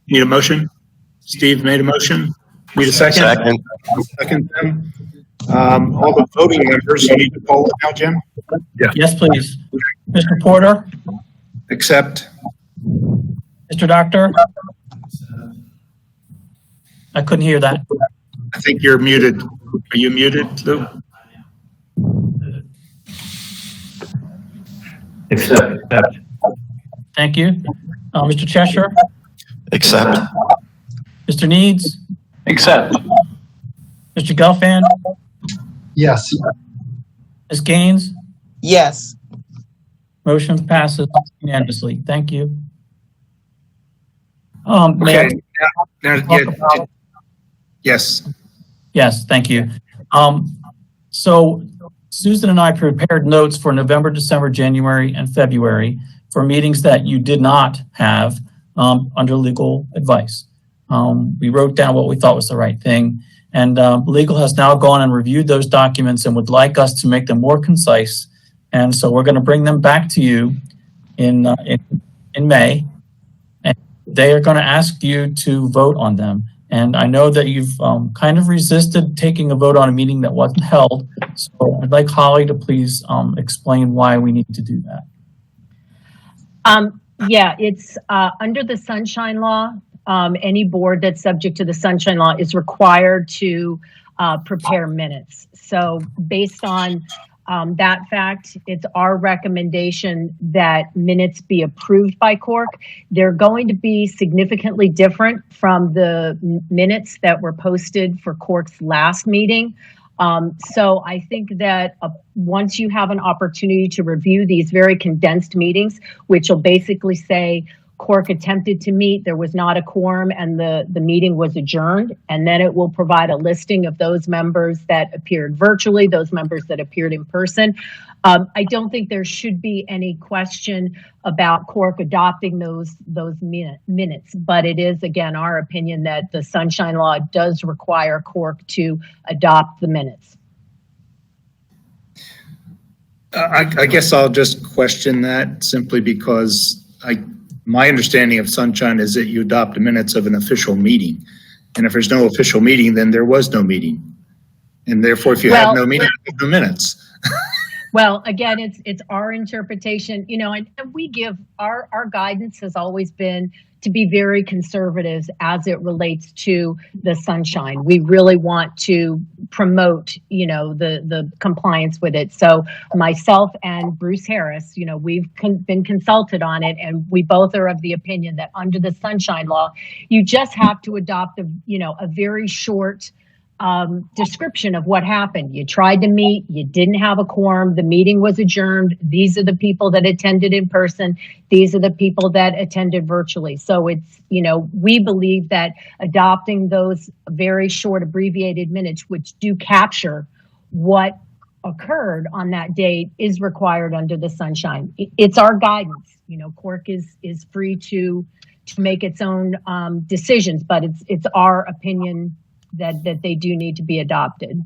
Need a motion? Steve made a motion. Need a second? Second. All the voting members, you need to poll it now, Jim? Yes, please. Mr. Porter? Accept. Mr. Doctor? I couldn't hear that. I think you're muted. Are you muted, Lou? Accept. Thank you. Mr. Cheshire? Accept. Mr. Needs? Accept. Mr. Gelfand? Yes. Ms. Gaines? Yes. Motion passes unanimously. Thank you. Okay. Yes. Yes, thank you. So Susan and I prepared notes for November, December, January, and February for meetings that you did not have under legal advice. We wrote down what we thought was the right thing, and legal has now gone and reviewed those documents and would like us to make them more concise. And so we're going to bring them back to you in May, and they are going to ask you to vote on them. And I know that you've kind of resisted taking a vote on a meeting that wasn't held. So I'd like Holly to please explain why we need to do that. Yeah, it's under the Sunshine Law. Any board that's subject to the Sunshine Law is required to prepare minutes. So based on that fact, it's our recommendation that minutes be approved by CORC. They're going to be significantly different from the minutes that were posted for CORC's last meeting. So I think that once you have an opportunity to review these very condensed meetings, which will basically say CORC attempted to meet, there was not a quorum, and the meeting was adjourned, and then it will provide a listing of those members that appeared virtually, those members that appeared in person. I don't think there should be any question about CORC adopting those minutes, but it is, again, our opinion that the Sunshine Law does require CORC to adopt the minutes. I guess I'll just question that simply because my understanding of Sunshine is that you adopt the minutes of an official meeting. And if there's no official meeting, then there was no meeting. And therefore, if you have no meeting, there's no minutes. Well, again, it's our interpretation, and we give our guidance has always been to be very conservative as it relates to the Sunshine. We really want to promote, the compliance with it. So myself and Bruce Harris, we've been consulted on it, and we both are of the opinion that under the Sunshine Law, you just have to adopt a very short description of what happened. You tried to meet, you didn't have a quorum, the meeting was adjourned. These are the people that attended in person. These are the people that attended virtually. So it's, we believe that adopting those very short abbreviated minutes, which do capture what occurred on that date, is required under the Sunshine. It's our guidance. CORC is free to make its own decisions, but it's our opinion that they do need to be adopted.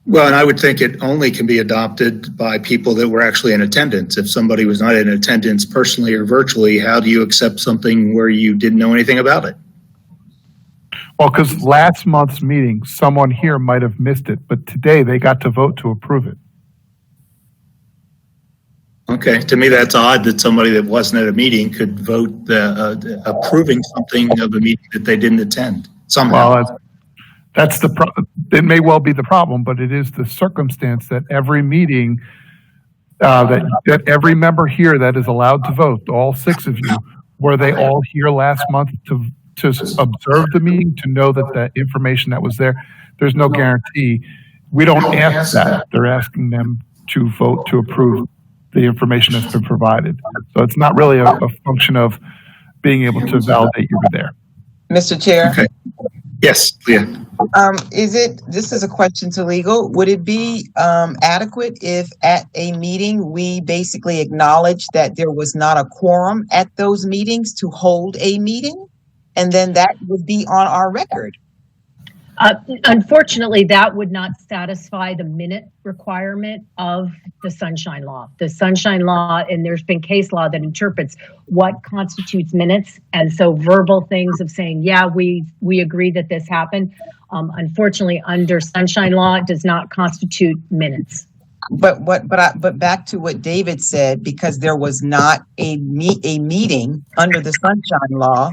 Well, and I would think it only can be adopted by people that were actually in attendance. If somebody was not in attendance personally or virtually, how do you accept something where you didn't know anything about it? Well, because last month's meeting, someone here might have missed it, but today they got to vote to approve it. Okay, to me that's odd that somebody that wasn't at a meeting could vote approving something of a meeting that they didn't attend. Somehow. Well, that's it may well be the problem, but it is the circumstance that every meeting, that every member here that is allowed to vote, all 6 of you, were they all here last month to observe the meeting, to know that the information that was there, there's no guarantee. We don't ask that. They're asking them to vote to approve the information that's been provided. So it's not really a function of being able to validate you were there. Mr. Chair? Okay. Yes, Leah. This is a question to legal. Would it be adequate if at a meeting we basically acknowledge that there was not a quorum at those meetings to hold a meeting? And then that would be on our record. Unfortunately, that would not satisfy the minute requirement of the Sunshine Law. The Sunshine Law, and there's been case law that interprets what constitutes minutes. And so verbal things of saying, yeah, we agree that this happened, unfortunately, under Sunshine Law, it does not constitute minutes. But back to what David said, because there was not a meeting under the Sunshine Law,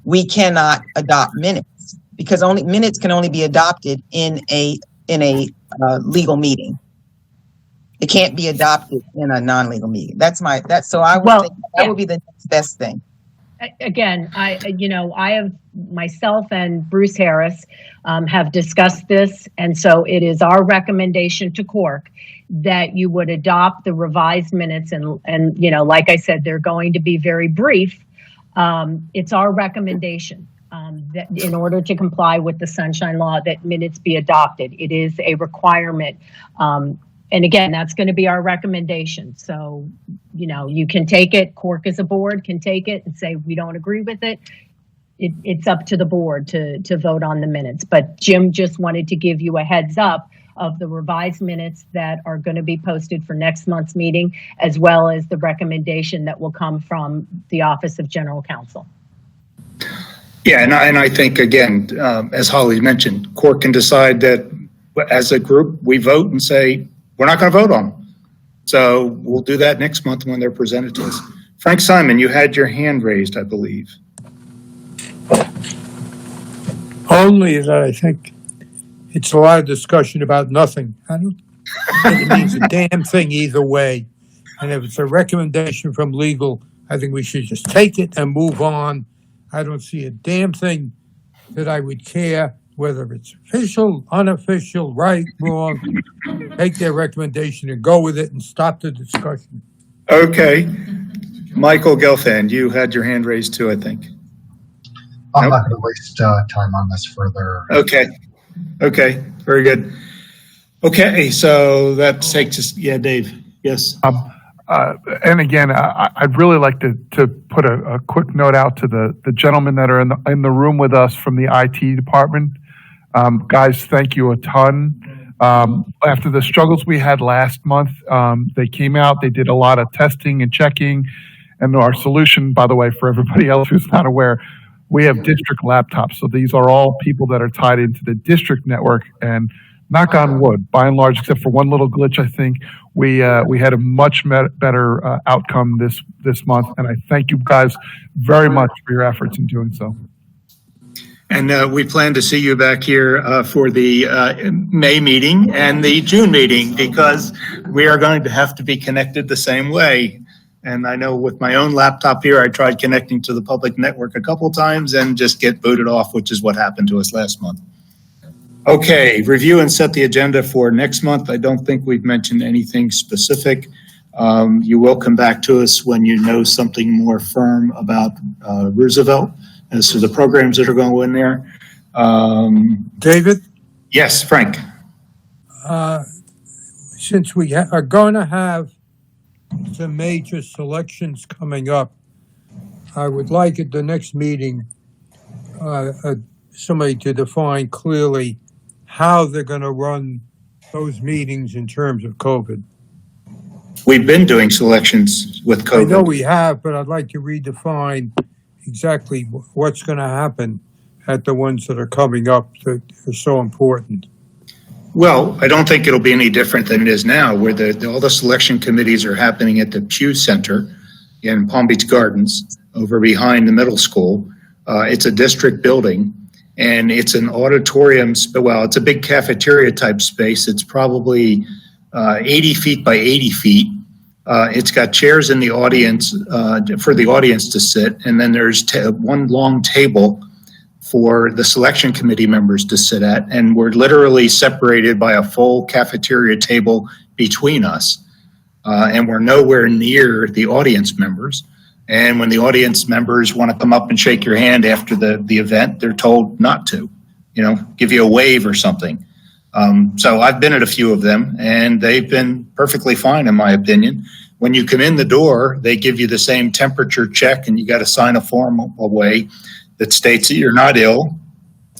we cannot adopt minutes. Because minutes can only be adopted in a legal meeting. It can't be adopted in a non-legal meeting. So I would think that would be the next best thing. Again, I have myself and Bruce Harris have discussed this, and so it is our recommendation to CORC that you would adopt the revised minutes, and like I said, they're going to be very brief. It's our recommendation. That in order to comply with the Sunshine Law, that minutes be adopted. It is a requirement. And again, that's going to be our recommendation. So, you can take it, CORC as a board can take it and say, we don't agree with it. It's up to the board to vote on the minutes. But Jim just wanted to give you a heads up of the revised minutes that are going to be posted for next month's meeting, as well as the recommendation that will come from the Office of General Counsel. Yeah, and I think, again, as Holly mentioned, CORC can decide that as a group, we vote and say, we're not going to vote on them. So we'll do that next month when they're presented to us. Frank Simon, you had your hand raised, I believe. Only that I think it's a lot of discussion about nothing. I don't think it means a damn thing either way. And if it's a recommendation from legal, I think we should just take it and move on. I don't see a damn thing that I would care whether it's official, unofficial, right, wrong. Take their recommendation and go with it and stop the discussion. Okay. Michael Gelfand, you had your hand raised too, I think. I'm not going to waste time on this further. Okay. Okay. Very good. Okay. So that takes us, yeah, Dave. Yes. And again, I'd really like to put a quick note out to the gentlemen that are in the room with us from the IT department. Guys, thank you a ton. After the struggles we had last month, they came out, they did a lot of testing and checking. And our solution, by the way, for everybody else who's not aware, we have district laptops. So these are all people that are tied into the district network. And knock on wood, by and large, except for one little glitch, I think we had a much better outcome this month. And I thank you guys very much for your efforts in doing so. And we plan to see you back here for the May meeting and the June meeting, because we are going to have to be connected the same way. And I know with my own laptop here, I tried connecting to the public network a couple times and just get booted off, which is what happened to us last month. Okay, review and set the agenda for next month. I don't think we've mentioned anything specific. You will come back to us when you know something more firm about Roosevelt as to the programs that are going in there. David? Yes, Frank. Since we are going to have some major selections coming up, I would like at the next meeting somebody to define clearly how they're going to run those meetings in terms of COVID. We've been doing selections with COVID. I know we have, but I'd like to redefine exactly what's going to happen at the ones that are coming up that are so important. Well, I don't think it'll be any different than it is now, where all the selection committees are happening at the Pew Center in Palm Beach Gardens, over behind the middle school. It's a district building, and it's an auditorium. Well, it's a big cafeteria type space. It's probably 80 feet by 80 feet. It's got chairs in the audience for the audience to sit, and then there's one long table for the selection committee members to sit at, and we're literally separated by a full cafeteria table between us, and we're nowhere near the audience members. And when the audience members want to come up and shake your hand after the event, they're told not to, give you a wave or something. So I've been at a few of them, and they've been perfectly fine, in my opinion. When you come in the door, they give you the same temperature check, and you got to sign a form away that states that you're not ill,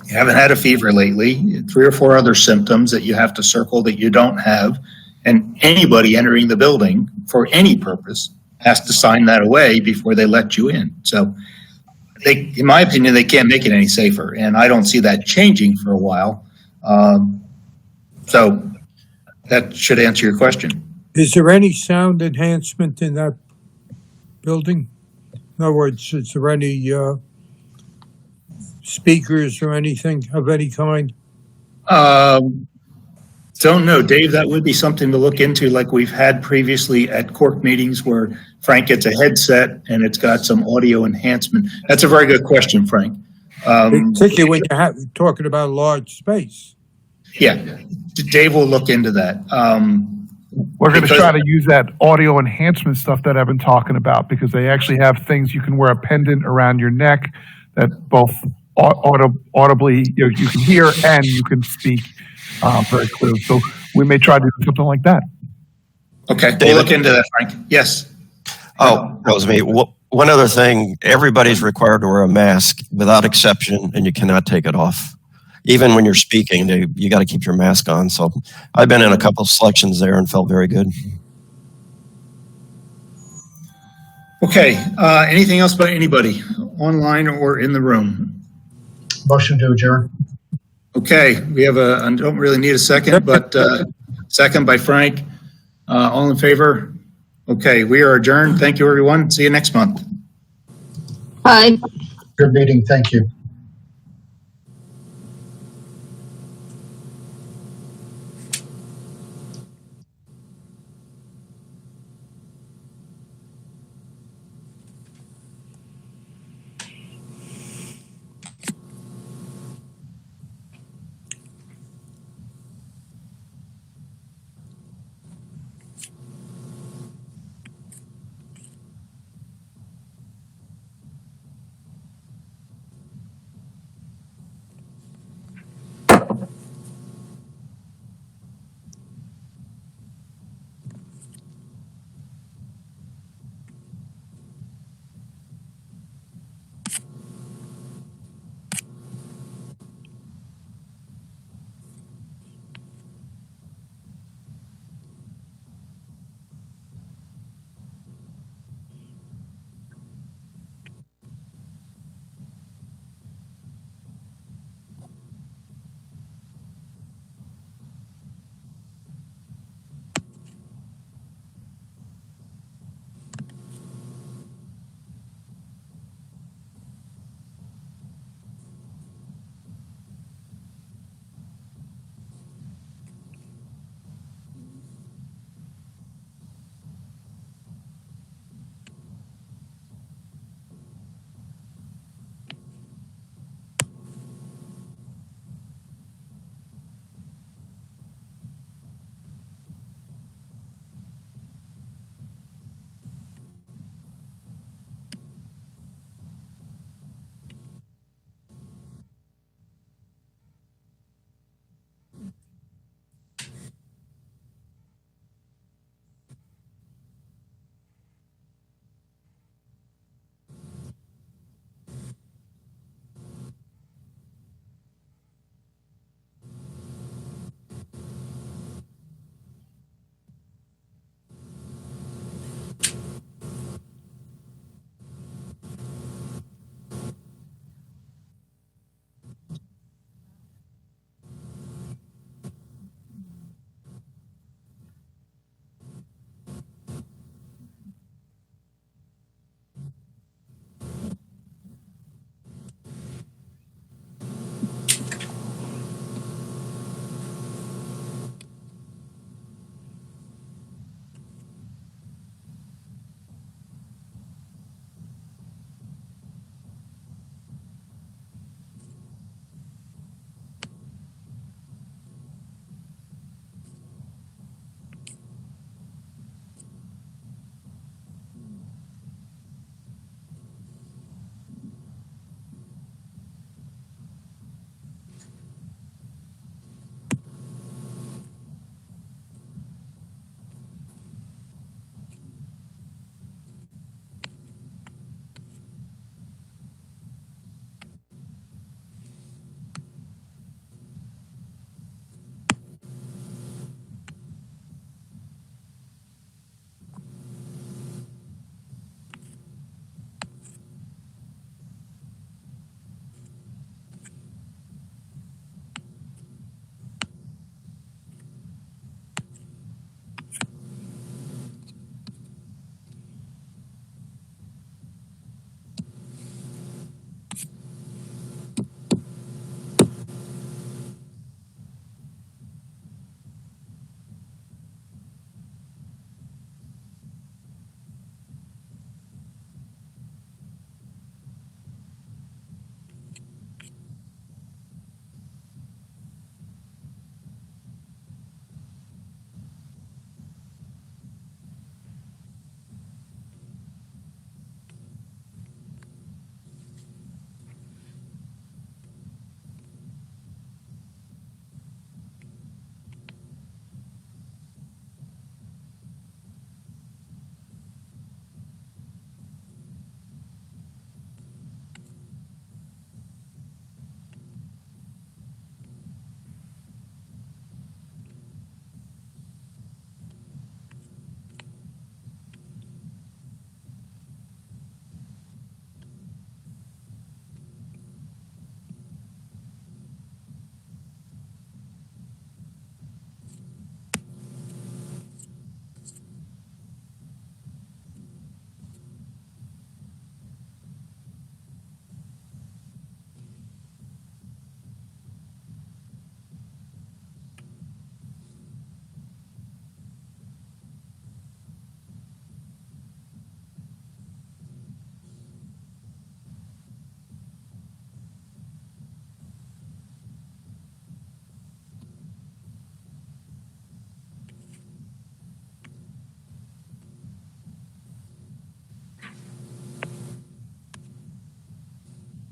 you haven't had a fever lately, 3 or 4 other symptoms that you have to circle that you don't have, and anybody entering the building for any purpose has to sign that away before they let you in. So in my opinion, they can't make it any safer, and I don't see that changing for a while. So that should answer your question. Is there any sound enhancement in that building? In other words, is there any speakers or anything of any kind? Don't know, Dave. That would be something to look into, like we've had previously at CORC meetings where Frank gets a headset and it's got some audio enhancement. That's a very good question, Frank. Particularly when you're talking about a large space. Yeah, Dave will look into that. We're going to try to use that audio enhancement stuff that I've been talking about, because they actually have things you can wear a pendant around your neck that both audibly you can hear and you can speak very clearly. So we may try to do something like that. Okay, we'll look into that, Frank. Yes. Oh, that was me. One other thing, everybody's required to wear a mask without exception, and you cannot take it off. Even when you're speaking, you got to keep your mask on. So I've been in a couple of selections there and felt very good. Okay, anything else by anybody, online or in the room? Motion to adjourn. Okay, we have I don't really need a second, but second by Frank. All in favor? Okay, we are adjourned. Thank you, everyone. See you next month. Bye. Good meeting. Thank you.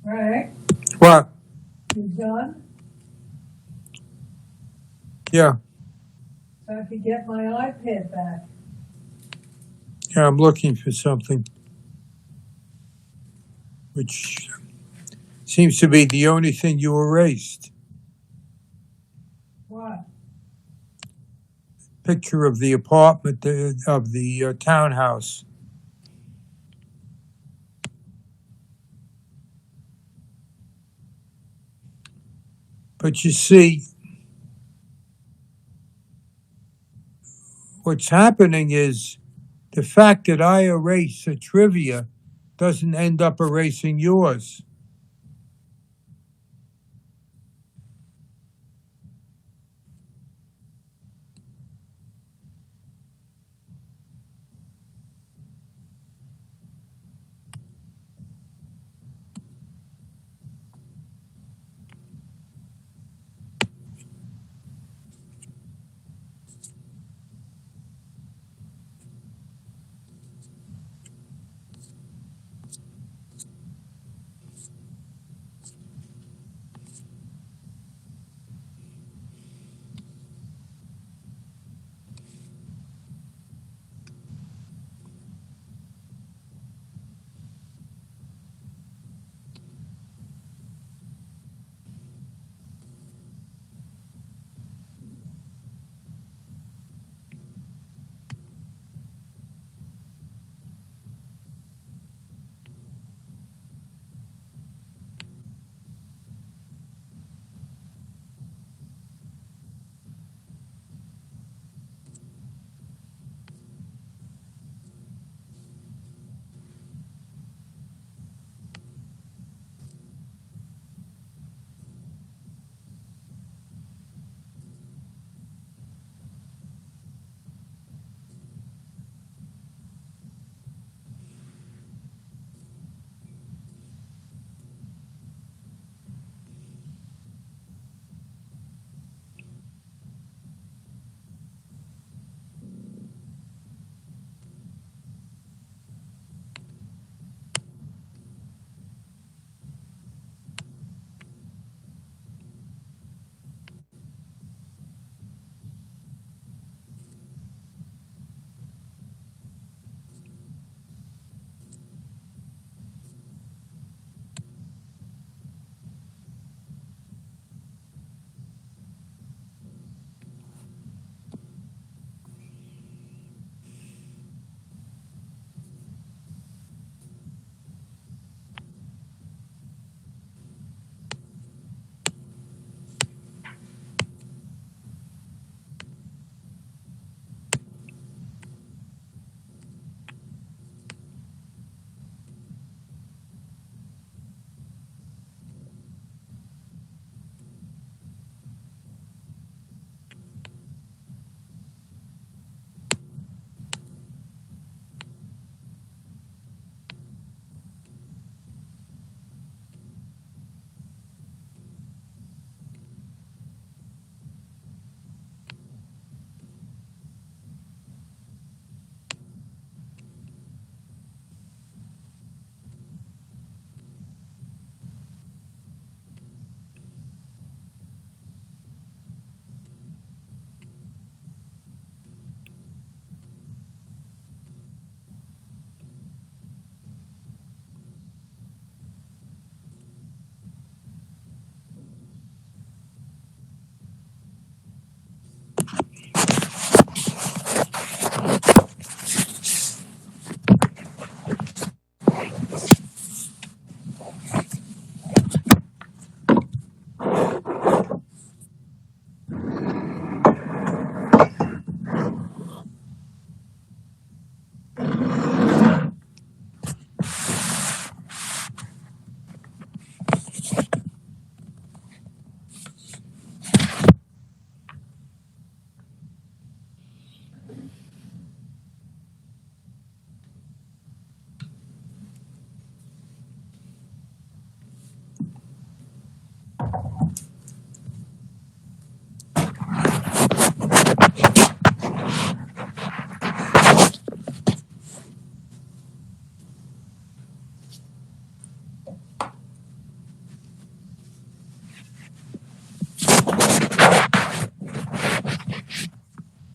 Frank, What? you done? Yeah, So I could get my iPad back. yeah, I'm looking for something. Which seems to be the only thing you erased. What? Picture of the apartment, of the townhouse. But you see, what's happening is the fact that I erase a trivia doesn't end up erasing yours.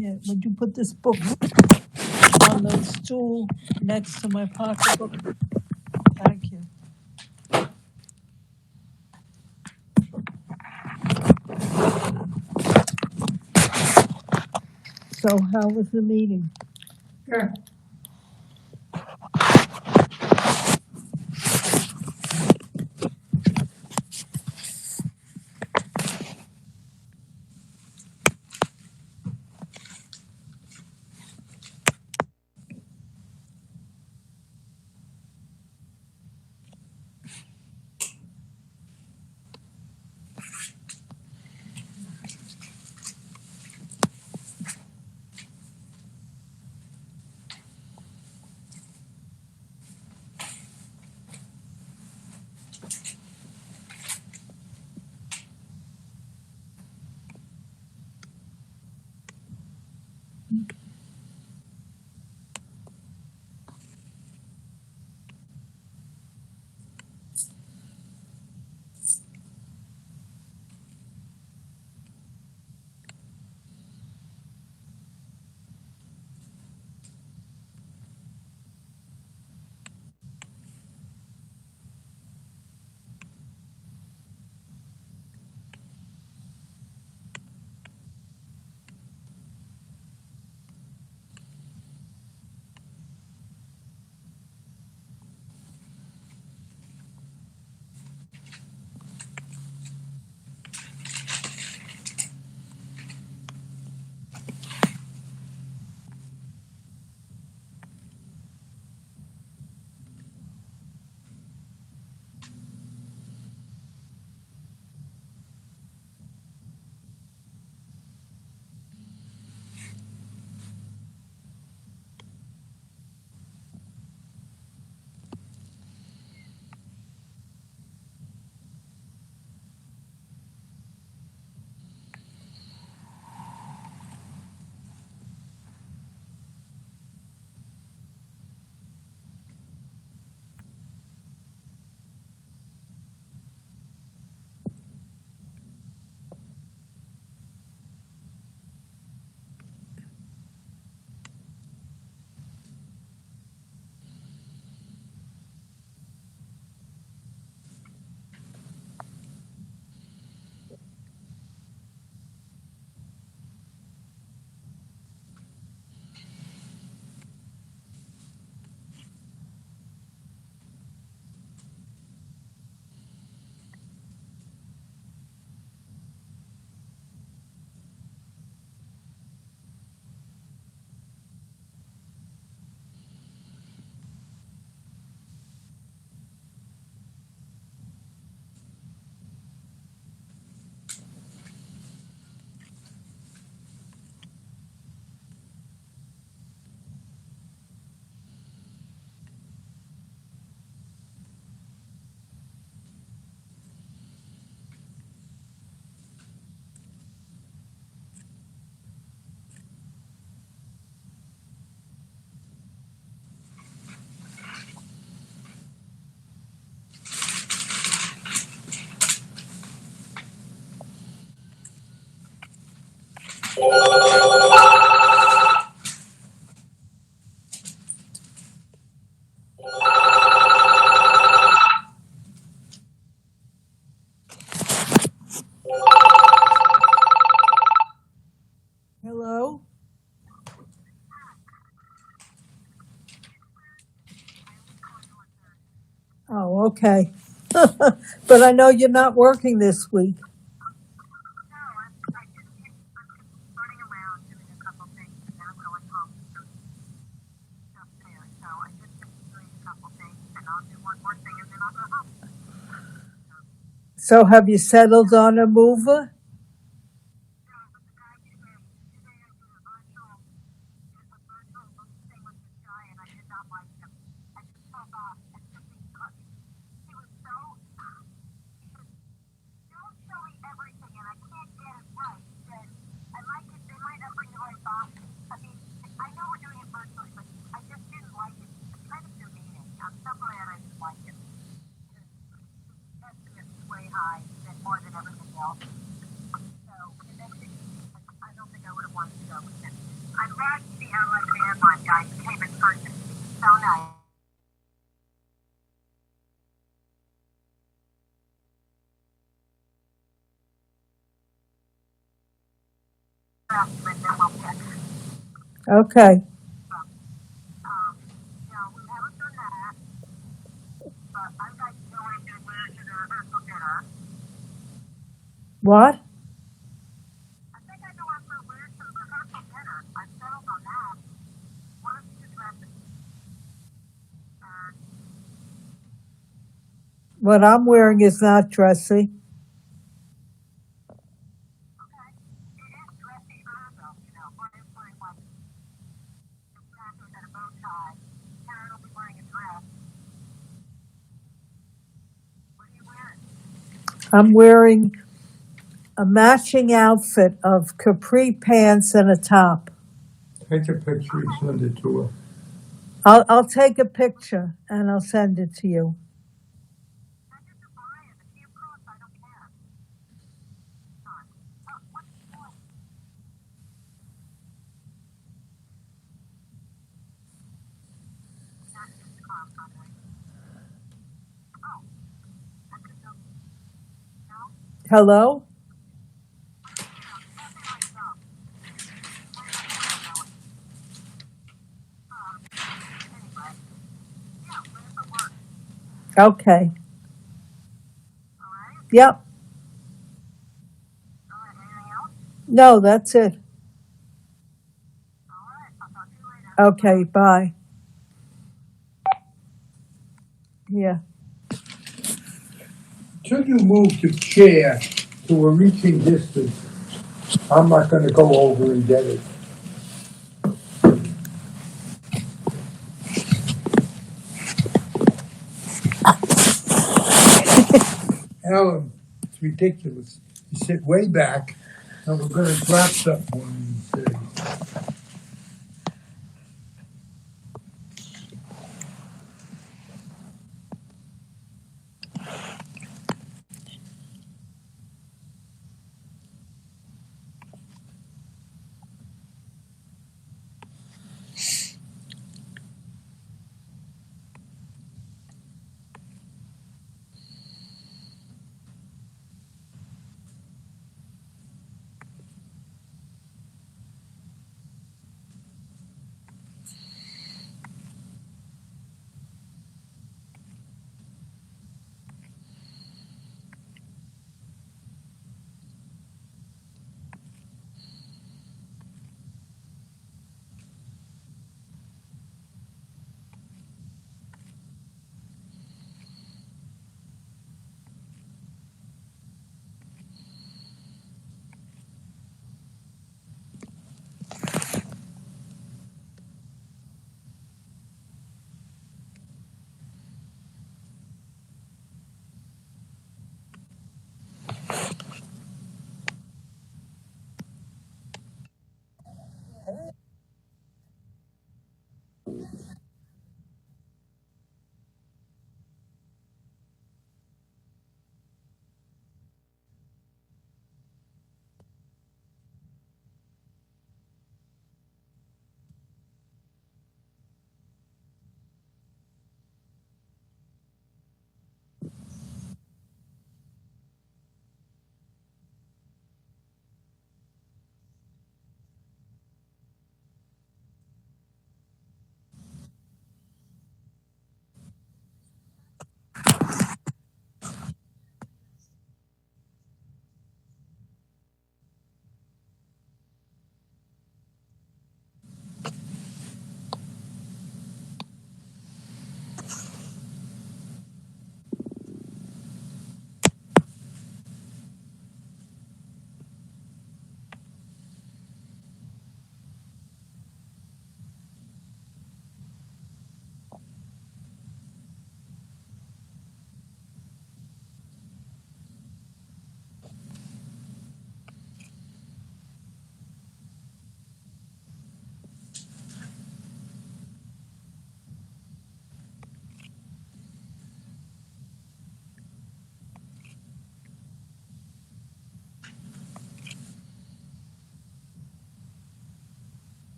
Yeah, would you put this book on the stool next to my pocketbook? Thank you. So how was the meeting? Sure. Hello? Oh, okay. But I know you're not working this week. So have you settled on a mover? Okay. What? What I'm wearing is not dressy. I'm wearing a matching outfit of capri pants and a top. Take a picture and send it to her. I'll take a picture and I'll send it to you. Hello? Okay. Yep. No, that's it. Okay, bye. Yeah. Should you move the chair to a reaching distance? I'm not going to go over and get it. Alan, it's ridiculous. You sit way back, and we're going to drop something one of these days.